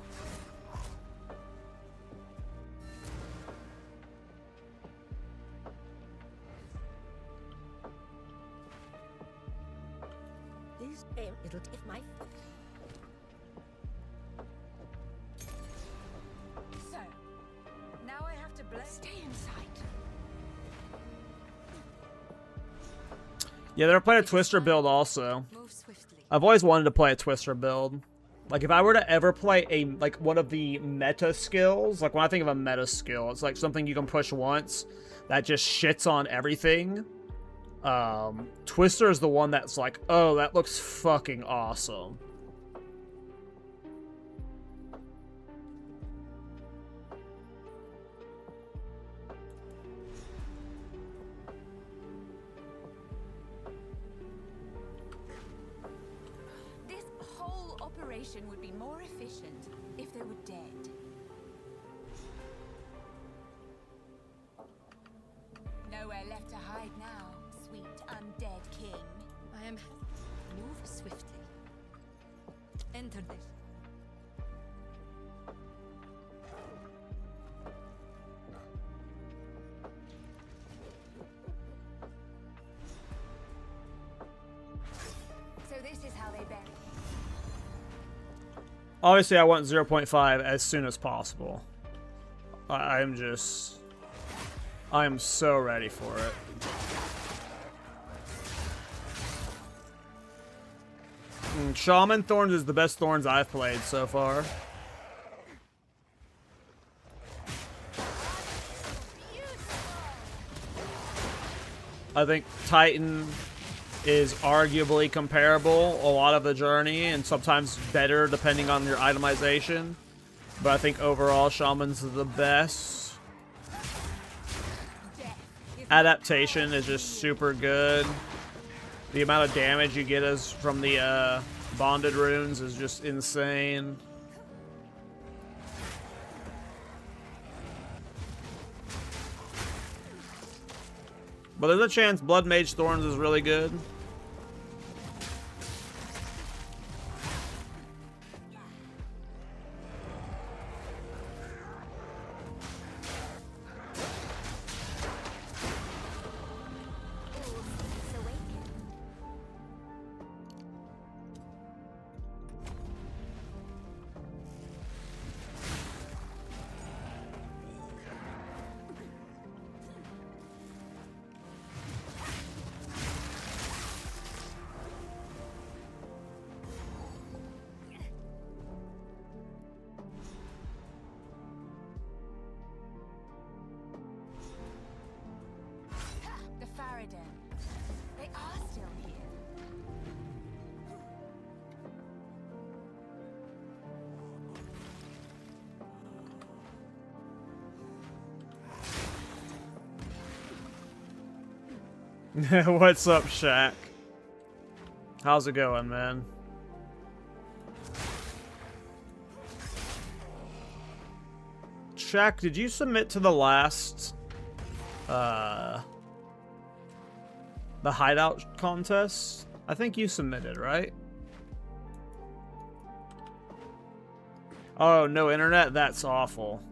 This it'll take my So, now I have to stay in sight. Yeah, they're playing a Twister build also. Move swiftly. I've always wanted to play a Twister build. Like, if I were to ever play like, one of the meta skills, like, when I think of a meta skill, it's like something you can push once that just shits on everything. Twister is the one that's like, oh, that looks fucking awesome. This whole operation would be more efficient if they were dead. Nowhere left to hide now, sweet undead king. I am. Move swiftly. Enter this. So this is how they bury. Obviously, I want 0.5 as soon as possible. I am so ready for it. Shaman Thorns is the best Thorns I've played so far. I think Titan is arguably comparable a lot of the journey, and sometimes better depending on your itemization. But I think overall Shaman's the best. Adaptation is just super good. The amount of damage you get is from the bonded runes is just insane. But there's a chance Bloodmage Thorns is really good. They are still here. What's up, Shaq? How's it going, man? Shaq, did you submit to the last the hideout contest? I think you submitted, right? Oh, no internet? That's awful.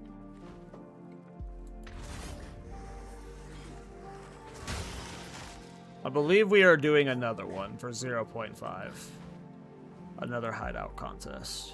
I believe we are doing another one for 0.5. Another hideout contest.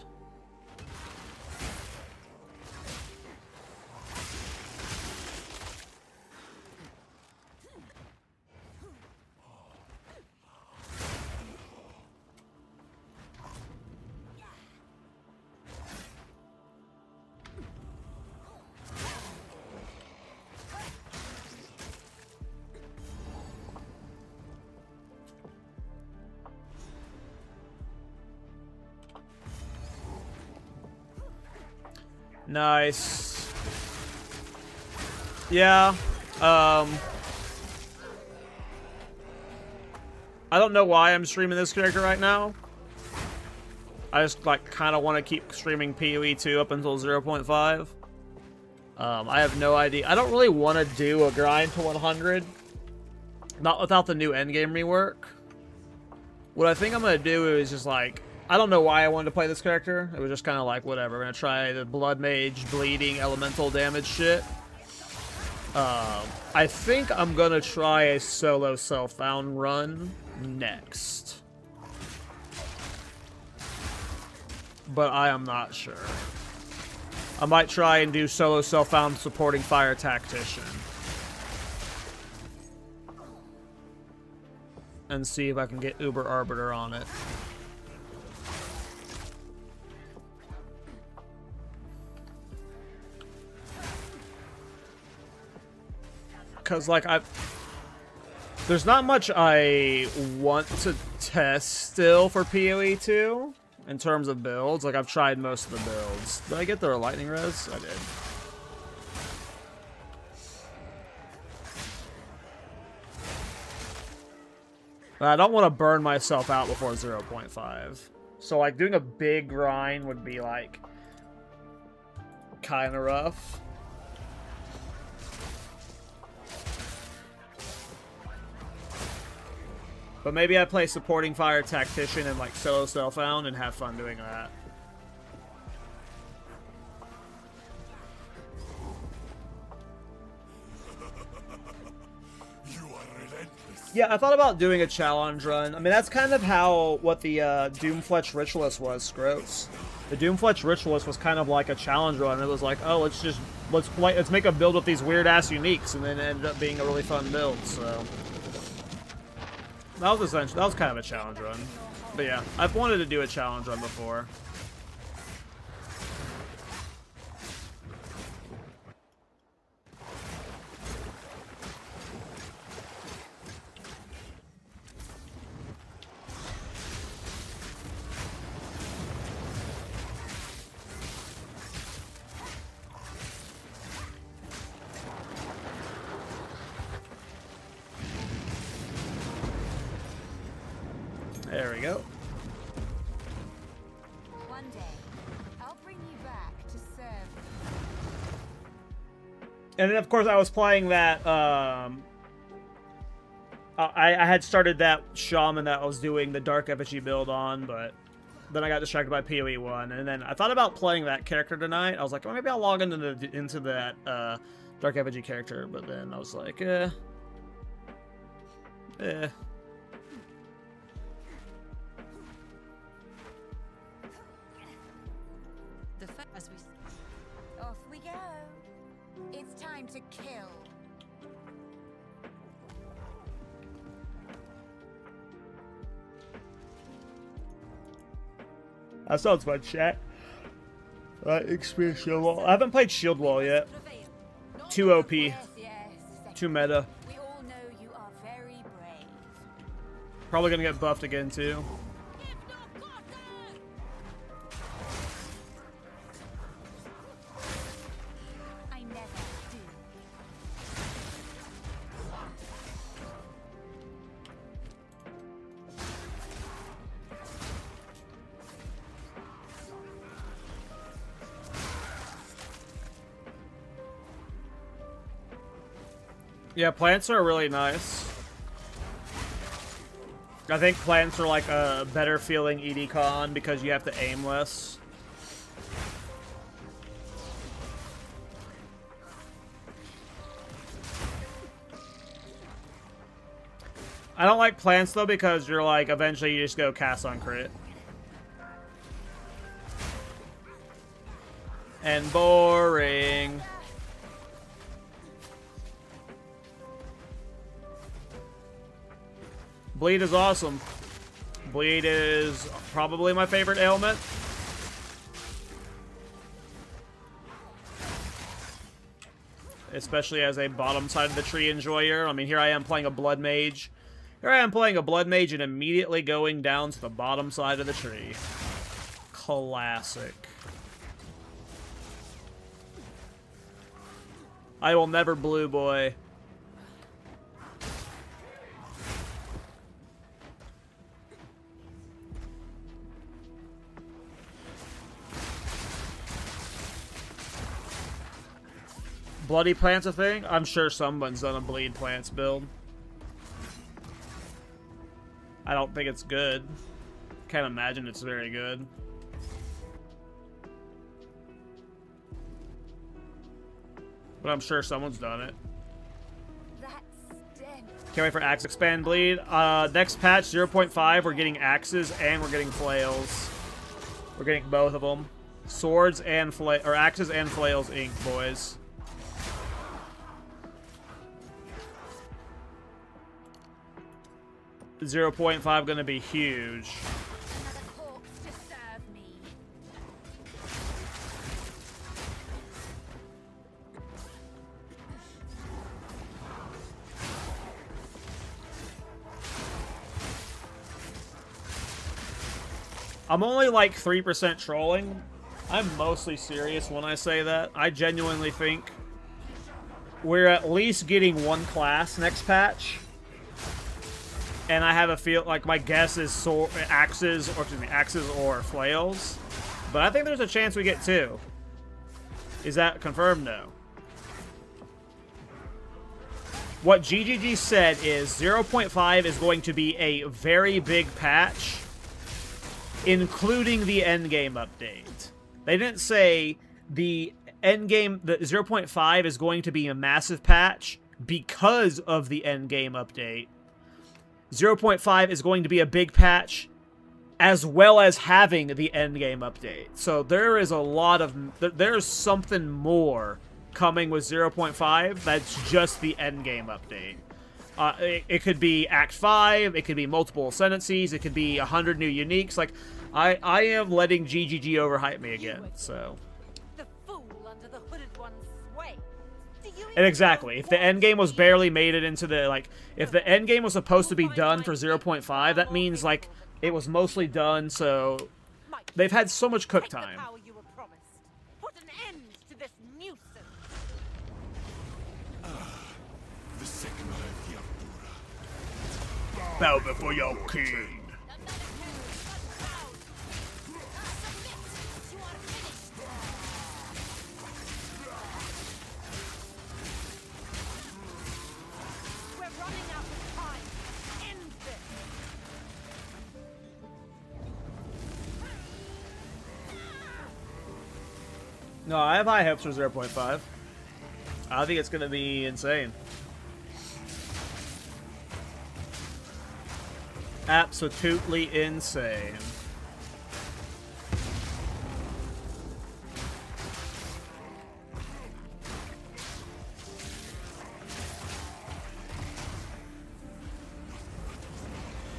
Nice. Yeah. I don't know why I'm streaming this character right now. I just like kind of want to keep streaming PoE 2 up until 0.5. I have no idea. I don't really want to do a grind to 100. Not without the new endgame rework. What I think I'm going to do is just like, I don't know why I wanted to play this character. It was just kind of like, whatever. We're going to try the Bloodmage, bleeding, elemental damage shit. I think I'm going to try a solo self-found run next. But I am not sure. I might try and do solo self-found supporting Fire Tactician. And see if I can get Uber Arbiter on it. Because, like, There's not much I want to test still for PoE 2 in terms of builds. Like, I've tried most of the builds. Did I get their lightning res? I did. I don't want to burn myself out before 0.5. So, like, doing a big grind would be, like, kind of rough. But maybe I play Supporting Fire Tactician and, like, Solo Spellbound and have fun doing that. Yeah, I thought about doing a challenge run. I mean, that's kind of how what the Doomfletch Ritualist was, Scroats. The Doomfletch Ritualist was kind of like a challenge run. It was like, oh, let's make a build with these weird ass uniques, and then it ended up being a really fun build. So that was kind of a challenge run. But yeah, I've wanted to do a challenge run before. There we go. One day, I'll bring you back to serve. And then, of course, I was playing that, I had started that shaman that I was doing the Dark Effigy build on, but then I got distracted by PoE 1, and then I thought about playing that character tonight. I was like, well, maybe I'll log into that Dark Effigy character, but then I was like, eh. Off we go. It's time to kill. That sounds fun, chat. XP Shield Wall. I haven't played Shield Wall yet. Too OP. Yes, Too meta. we all know you are very brave. Probably gonna get buffed again, too. I never do. Yeah, plants are really nice. I think plants are like a better feeling EDCon because you have to aim less. I don't like plants though because you're like eventually you just go cast on crit. And boring. Bleed is awesome. Bleed is probably my favorite ailment. Especially as a bottom side of the tree enjoyer. I mean, here I am playing a Bloodmage. Here I am playing a Bloodmage and immediately going down to the bottom side of the tree. Classic. I will never blue boy. Bloody plants a thing? I'm sure someone's done a bleed plants build. I don't think it's good. Can't imagine it's very good. But I'm sure someone's done it. That's dead. Can't wait for Axe Expand Bleed. Next patch, 0.5, we're getting axes and we're getting flails. We're getting both of them. Swords and axes and flails ink, boys. .5 gonna be huge. Another corpse to serve me. I'm only like 3% trolling. I'm mostly serious when I say that. I genuinely think we're at least getting one class next patch. And I have a feel like my guess is axes or flails. But I think there's a chance we get two. Is that confirmed? No. What GGG said is 0.5 is going to be a very big patch, including the endgame update. They didn't say the endgame, the 0.5 is going to be a massive patch because of the endgame update. 0.5 is going to be a big patch as well as having the endgame update. So there is a lot of, there's something more coming with 0.5 that's just the endgame update. It could be Act 5, it could be multiple ascendancies, it could be 100 new uniques. Like, I am letting GGG overhype me again, so. The fool under the hooded one's sway. And exactly, if the endgame was barely made it into the, like, if the endgame was supposed to be done for 0.5, that means, like, it was mostly done, so they've had so much cook time. Put an end to this nuisance. The second of the Artura. Bow before your king. We're running out of time. End this. No, I have high hopes for 0.5. I think it's going to be insane. Absolutely insane.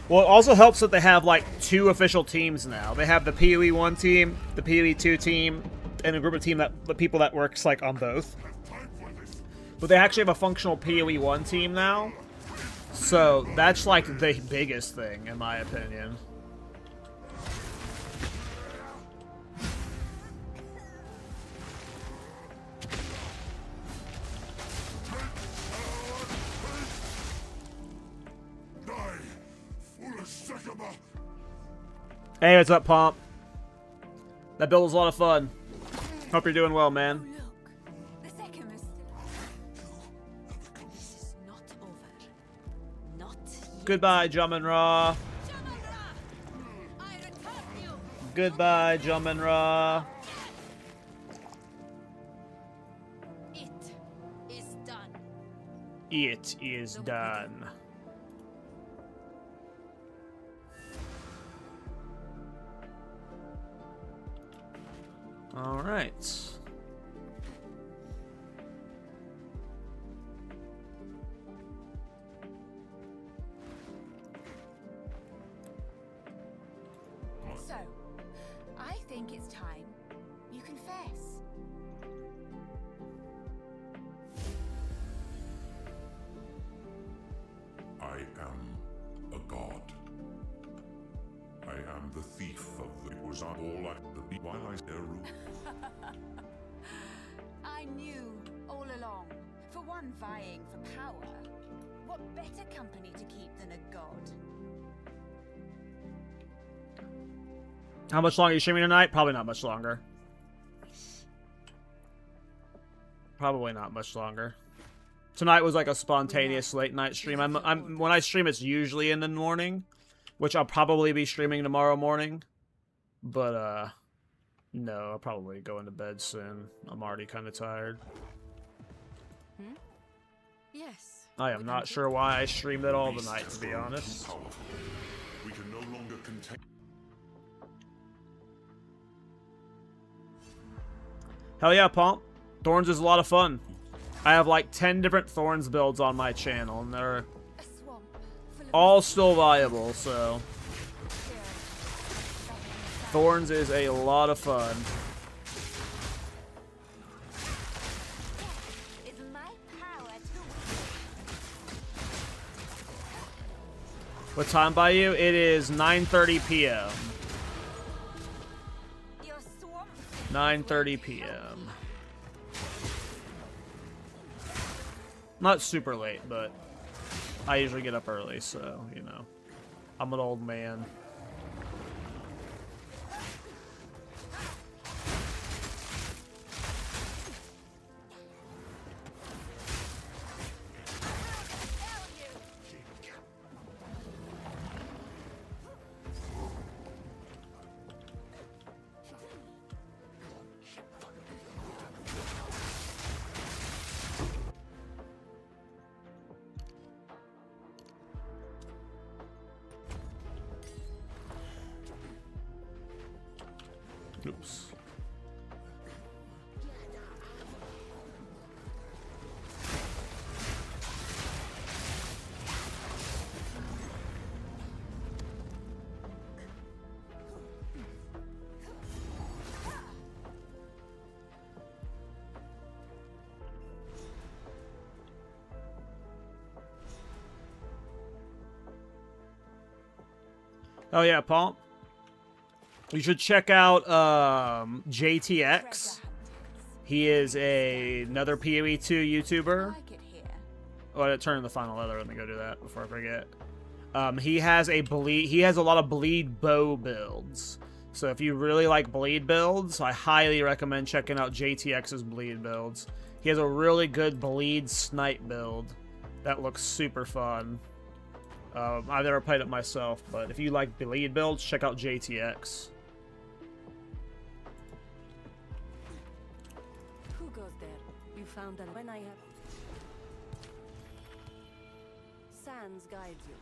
Well, it also helps that they have, like, 2 official teams now. They have the PoE 1 team, the PoE 2 team, and a group of team that the people that works, like, on both. But they actually have a functional PoE 1 team now. So, that's, like, the biggest thing, in my opinion. Hey, what's up, Pomp? That build was a lot of fun. Hope you're doing well, man. Look, the second is this is not over. Not yet. Goodbye, Jumpin' Raw. I return you. Goodbye, Jumpin' Raw. It is done. It is done. All right. So, I think it's time you confess. I am a god. I am the thief of the... It was all I... The be while I... I knew all along. For one vying for power, what better company to keep than a god? How much longer are you streaming tonight? Probably not much longer. Probably not much longer. Tonight was like a spontaneous late night stream. When I stream, it's usually in the morning, which I'll probably be streaming tomorrow morning. But no, I'll probably go into bed soon. I'm already kind of tired. Yes. I am not sure why I streamed at all tonight, to be honest. We can no longer contain... Hell yeah, Pomp. Thorns is a lot of fun. I have like 10 different Thorns builds on my channel, and they're A swamp full of all still viable, so... Thorns is a lot of fun. is my power to What time by you? It is 9:30 p.m. 9:30 p.m. Not super late, but I usually get up early, so, you know. I'm an old man. Oops. Oh yeah, Paul. You should check out JTX. He is another PoE2 YouTuber. Oh, I turned the final leather. Let me go do that before I forget. He has a lot of bleed bow builds. So if you really like bleed builds, I highly recommend checking out JTX's bleed builds. He has a really good bleed snipe build that looks super fun. I've never played it myself, but if you like bleed builds, check out JTX. Who goes there? You found that when I have... Sans guides you.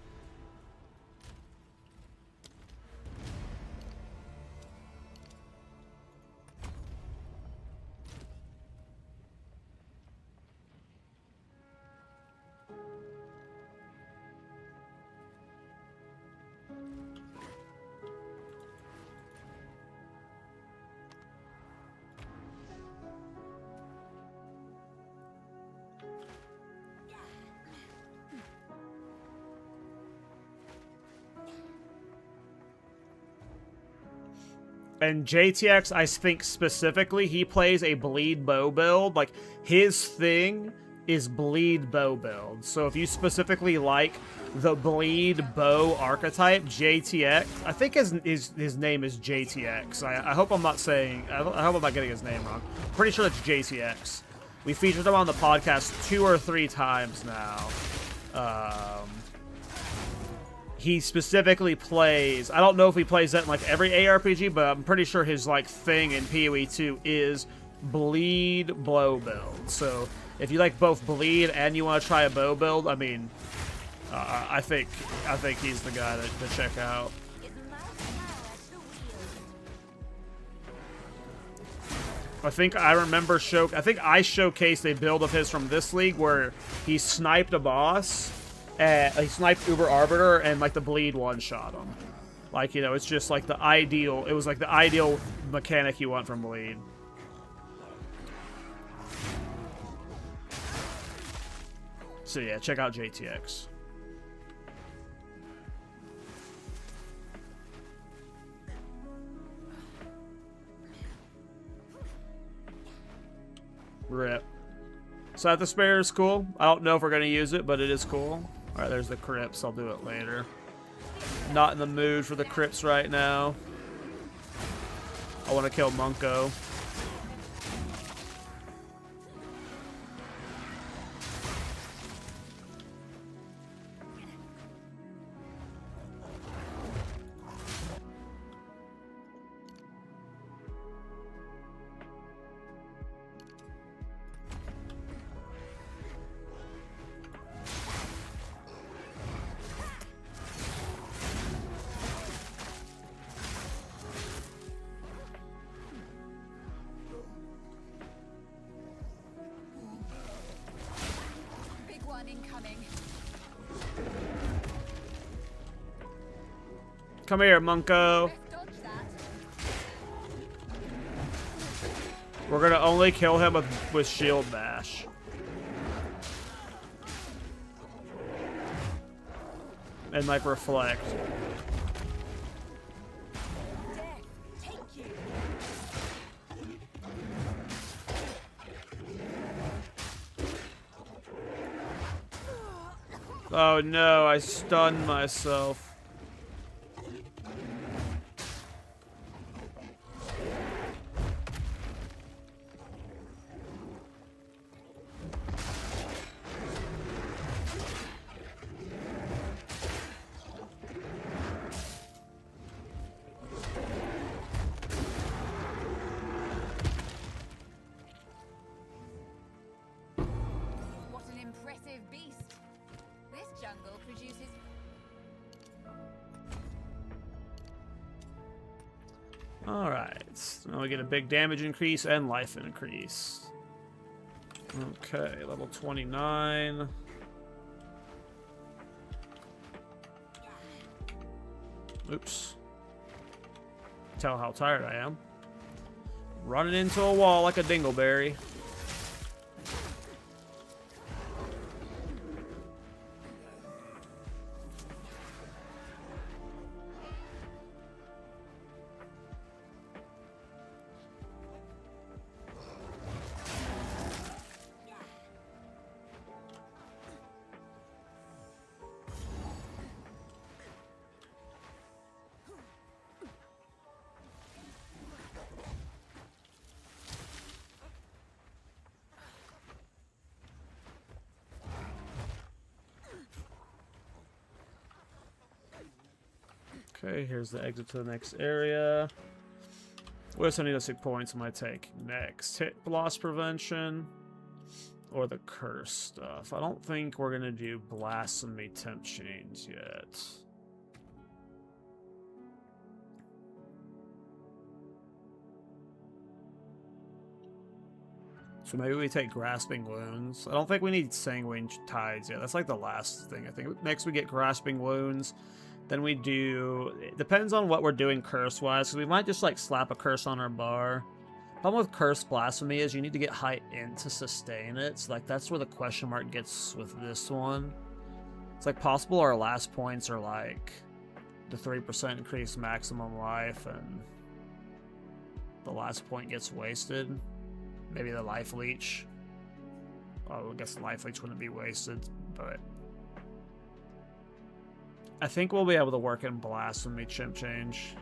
And JTX, I think specifically, he plays a bleed bow build. Like, his thing is bleed bow build. So if you specifically like the bleed bow archetype, JTX, I think his name is JTX. I hope I'm not saying, I hope I'm not getting his name wrong. Pretty sure it's JTX. We featured him on the podcast 2 or 3 times now. He specifically plays, I don't know if he plays that in like every ARPG, but I'm pretty sure his like thing in PoE2 is bleed bow build. So if you like both bleed and you want to try a bow build, I mean, I think he's the guy to check out. I think I showcased a build of his from this league where he sniped a boss. He sniped Uber Arbiter and like the bleed one-shot him. Like, you know, it's just like the ideal, it was like the ideal mechanic you want from bleed. So yeah, check out JTX. Rip. So that the spare is cool. I don't know if we're going to use it, but it is cool. Alright, there's the crypts. I'll do it later. Not in the mood for the crypts right now. I want to kill Munko. Come here, Munko. We're gonna only kill him with shield bash. And like reflect. Oh no, I stunned myself. What an impressive beast. This jungle produces... Alright, now we get a big damage increase and life increase. Okay, level 29. Oops. Tell how tired I am. Running into a wall like a dingleberry. Okay, here's the exit to the next area. What sick points am I taking next? Hit loss prevention or the curse stuff? I don't think we're gonna do blasphemy temp chains yet. So maybe we take grasping wounds. I don't think we need sanguine tides yet. That's like the last thing. I think next we get grasping wounds. Then we do... It depends on what we're doing curse-wise, because we might just, like, slap a curse on our bar. Problem with curse blasphemy is you need to get high in to sustain it. So, like, that's where the question mark gets with this one. It's, like, possible our last points are, like, the 3% increased maximum life, and the last point gets wasted. Maybe the life leech. Oh, I guess the life leech wouldn't be wasted, but... I think we'll be able to work in blasphemy chimp change.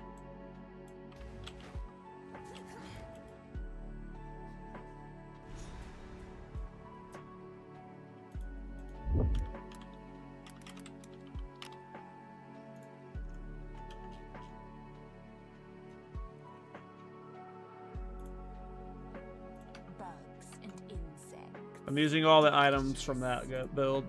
Bugs and insects. I'm using all the items from that build.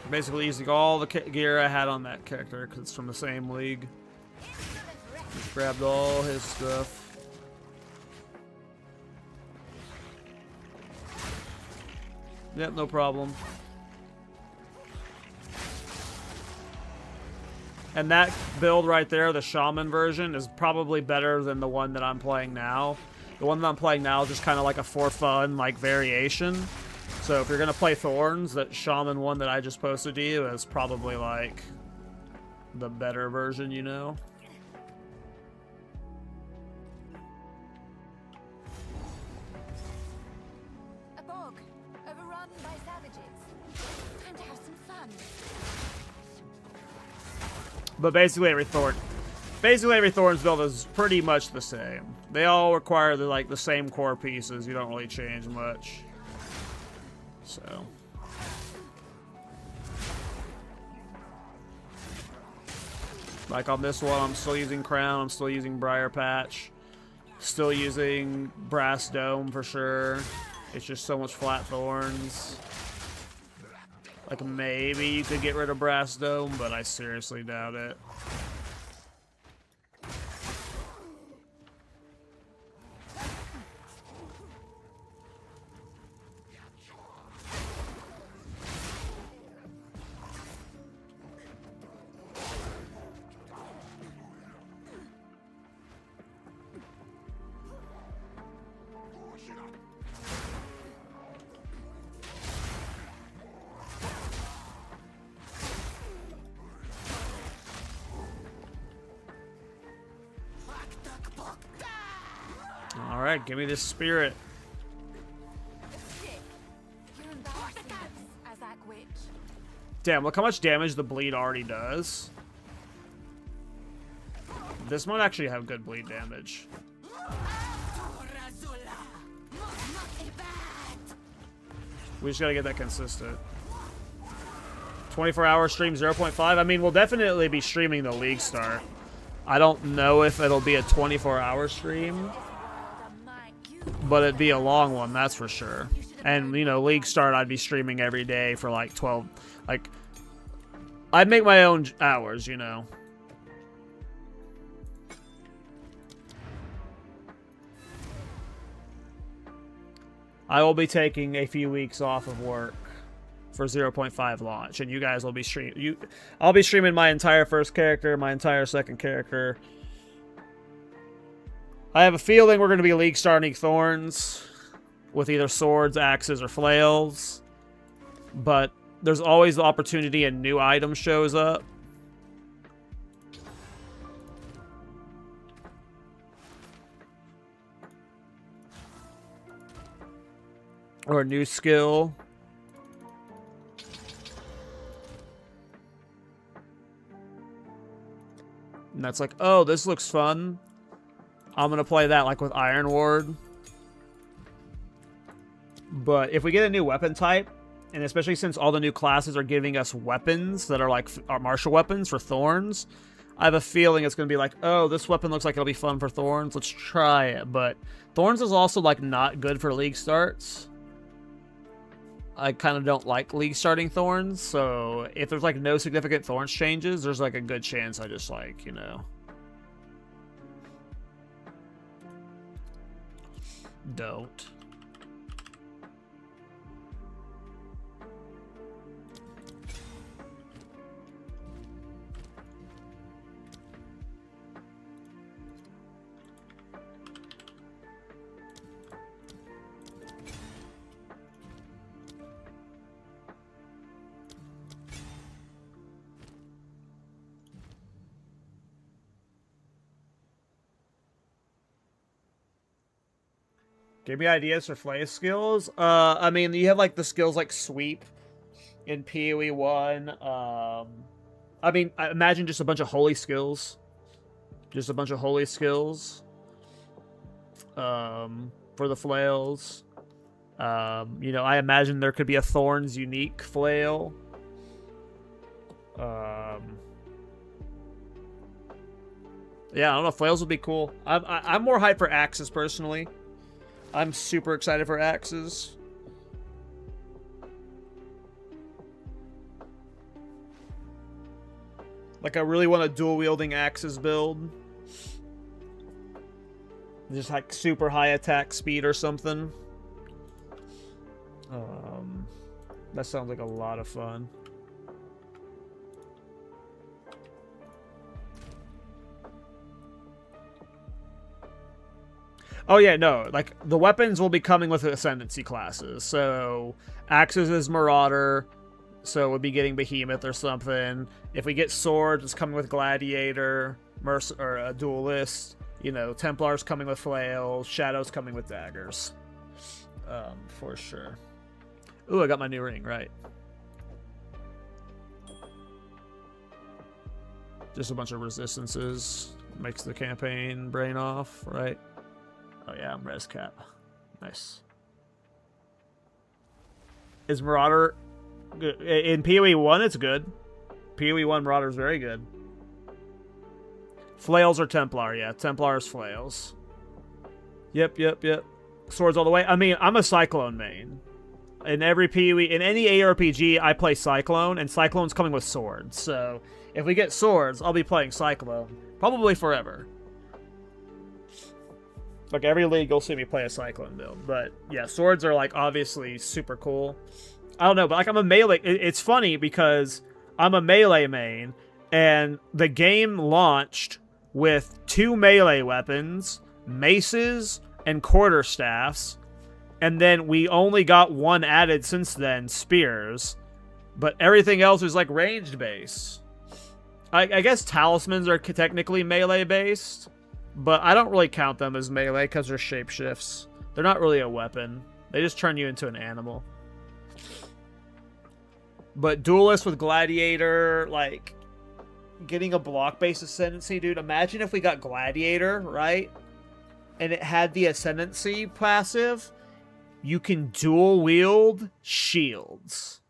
Basically using all the gear I had on that character because it's from the same league. Just grabbed all his stuff. Yep, no problem. And that build right there, the shaman version, is probably better than the one that I'm playing now. The one that I'm playing now is just kind of like a for fun, like, variation. So if you're gonna play Thorns, that shaman one that I just posted to you is probably like the better version, you know? A bog, overrun by savages. Time to have some fun. But basically every Thorns build is pretty much the same. They all require the same core pieces. You don't really change much. So like on this one, I'm still using Crown, I'm still using Briar Patch, still using Brass Dome for sure. It's just so much flat Thorns. Like maybe you could get rid of Brass Dome, but I seriously doubt it. Alright, give me this spirit. You're embarrassing us, Azak Witch. Damn, look how much damage the bleed already does. This might actually have good bleed damage. We just gotta get that consistent. 24-hour stream 0.5. I mean, we'll definitely be streaming the League start. I don't know if it'll be a 24-hour stream, but it'd be a long one, that's for sure. And, you know, League start, I'd be streaming every day for like 12. Like, I'd make my own hours, you know. I will be taking a few weeks off of work for 0.5 launch, and you guys will be I'll be streaming my entire first character, my entire second character. I have a feeling we're going to be League starting Thorns with either swords, axes, or flails, but there's always the opportunity a new item shows up. Or a new skill. And that's like, oh, this looks fun. I'm going to play that like with Iron Ward. But if we get a new weapon type, and especially since all the new classes are giving us weapons that are like our martial weapons for Thorns, I have a feeling it's going to be like, oh, this weapon looks like it'll be fun for Thorns. Let's try it. But Thorns is also like not good for League starts. I kind of don't like League starting Thorns, so if there's like no significant Thorns changes, there's like a good chance I just like, you know, don't. Give me ideas for flay skills. I mean, you have like the skills like sweep in PoE 1. I mean, I imagine just a bunch of holy skills. Just a bunch of holy skills. For the flails. You know, I imagine there could be a Thorns unique flail. Yeah, I don't know. Flails would be cool. I'm more hyped for axes personally. I'm super excited for axes. Like, I really want a dual-wielding axes build. Just, like, super high attack speed or something. That sounds like a lot of fun. Oh yeah, no, like, the weapons will be coming with Ascendancy classes. So, Axes is Marauder, so we'll be getting Behemoth or something. If we get Swords, it's coming with Gladiator, or Duelist. You know, Templar's coming with Flails, Shadow's coming with Daggers. For sure. Ooh, I got my new ring, right. Just a bunch of resistances. Makes the campaign brain off, right? Oh yeah, I'm res cap. Nice. Is Marauder good? In PoE 1, it's good. PoE 1 Marauder is very good. Flails or Templar, yeah. Templar's flails. Yep. Swords all the way. I mean, I'm a Cyclone main. In every PoE, in any ARPG, I play Cyclone, and Cyclone's coming with swords. So, if we get swords, I'll be playing Cyclone. Probably forever. Like, every league, you'll see me play a Cyclone build. But, yeah, swords are, like, obviously super cool. I don't know, but, like, I'm a melee... It's funny because I'm a melee main, and the game launched with 2 melee weapons, maces, and quarterstaffs, and then we only got 1 added since then, spears. But everything else is, like, ranged-based. I guess talismans are technically melee-based. But I don't really count them as melee because they're shapeshifts. They're not really a weapon. They just turn you into an animal. But Duelist with Gladiator, like, getting a block-based Ascendancy, dude. Imagine if we got Gladiator, right? And it had the Ascendancy passive. You can dual-wield shields.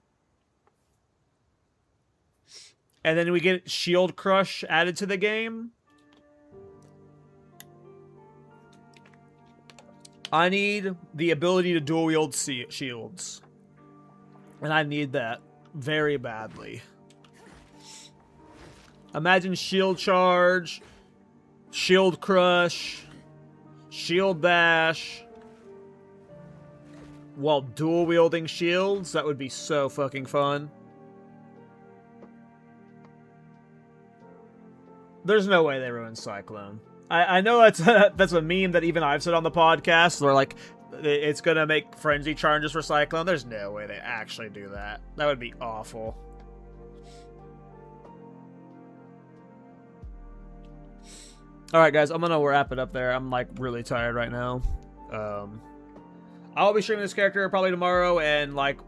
And then we get Shield Crush added to the game. I need the ability to dual-wield shields. And I need that very badly. Imagine Shield Charge, Shield Crush, Shield Bash, while dual-wielding shields. That would be so fucking fun. There's no way they ruined Cyclone. I know that's a meme that even I've said on the podcast. Where like it's gonna make frenzy charges for Cyclone. There's no way they actually do that. That would be awful. All right, guys, I'm gonna wrap it up there. I'm like really tired right now. I'll be streaming this character probably tomorrow, and like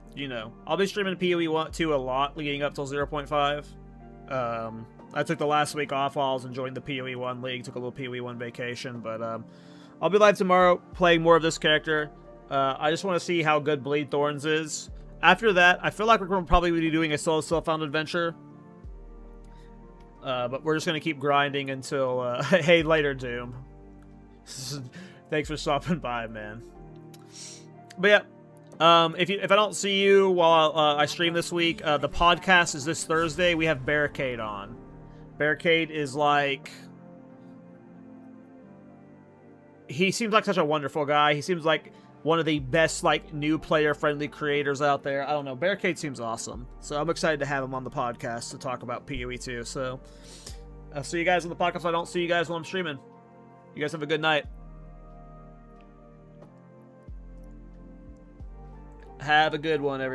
I'll be streaming PoE 2 a lot leading up till 0.5. I took the last week off while I was enjoying the PoE 1 league. Took a little PoE 1 vacation, but I'll be live tomorrow playing more of this character. I just want to see how good Bleed Thorns is. After that, I feel like we're going to probably be doing a solo self-found adventure. But we're just going to keep grinding until... hey, later, Doom. Thanks for stopping by, man. But yeah, if I don't see you while I stream this week, the podcast is this Thursday. We have Barricade on. Barricade is like... He seems like such a wonderful guy. He seems like one of the best, like, new player-friendly creators out there. I don't know. Barricade seems awesome. So I'm excited to have him on the podcast to talk about PoE 2. So I'll see you guys on the podcast. I don't see you guys while I'm streaming. You guys have a good night. Have a good one, everyone.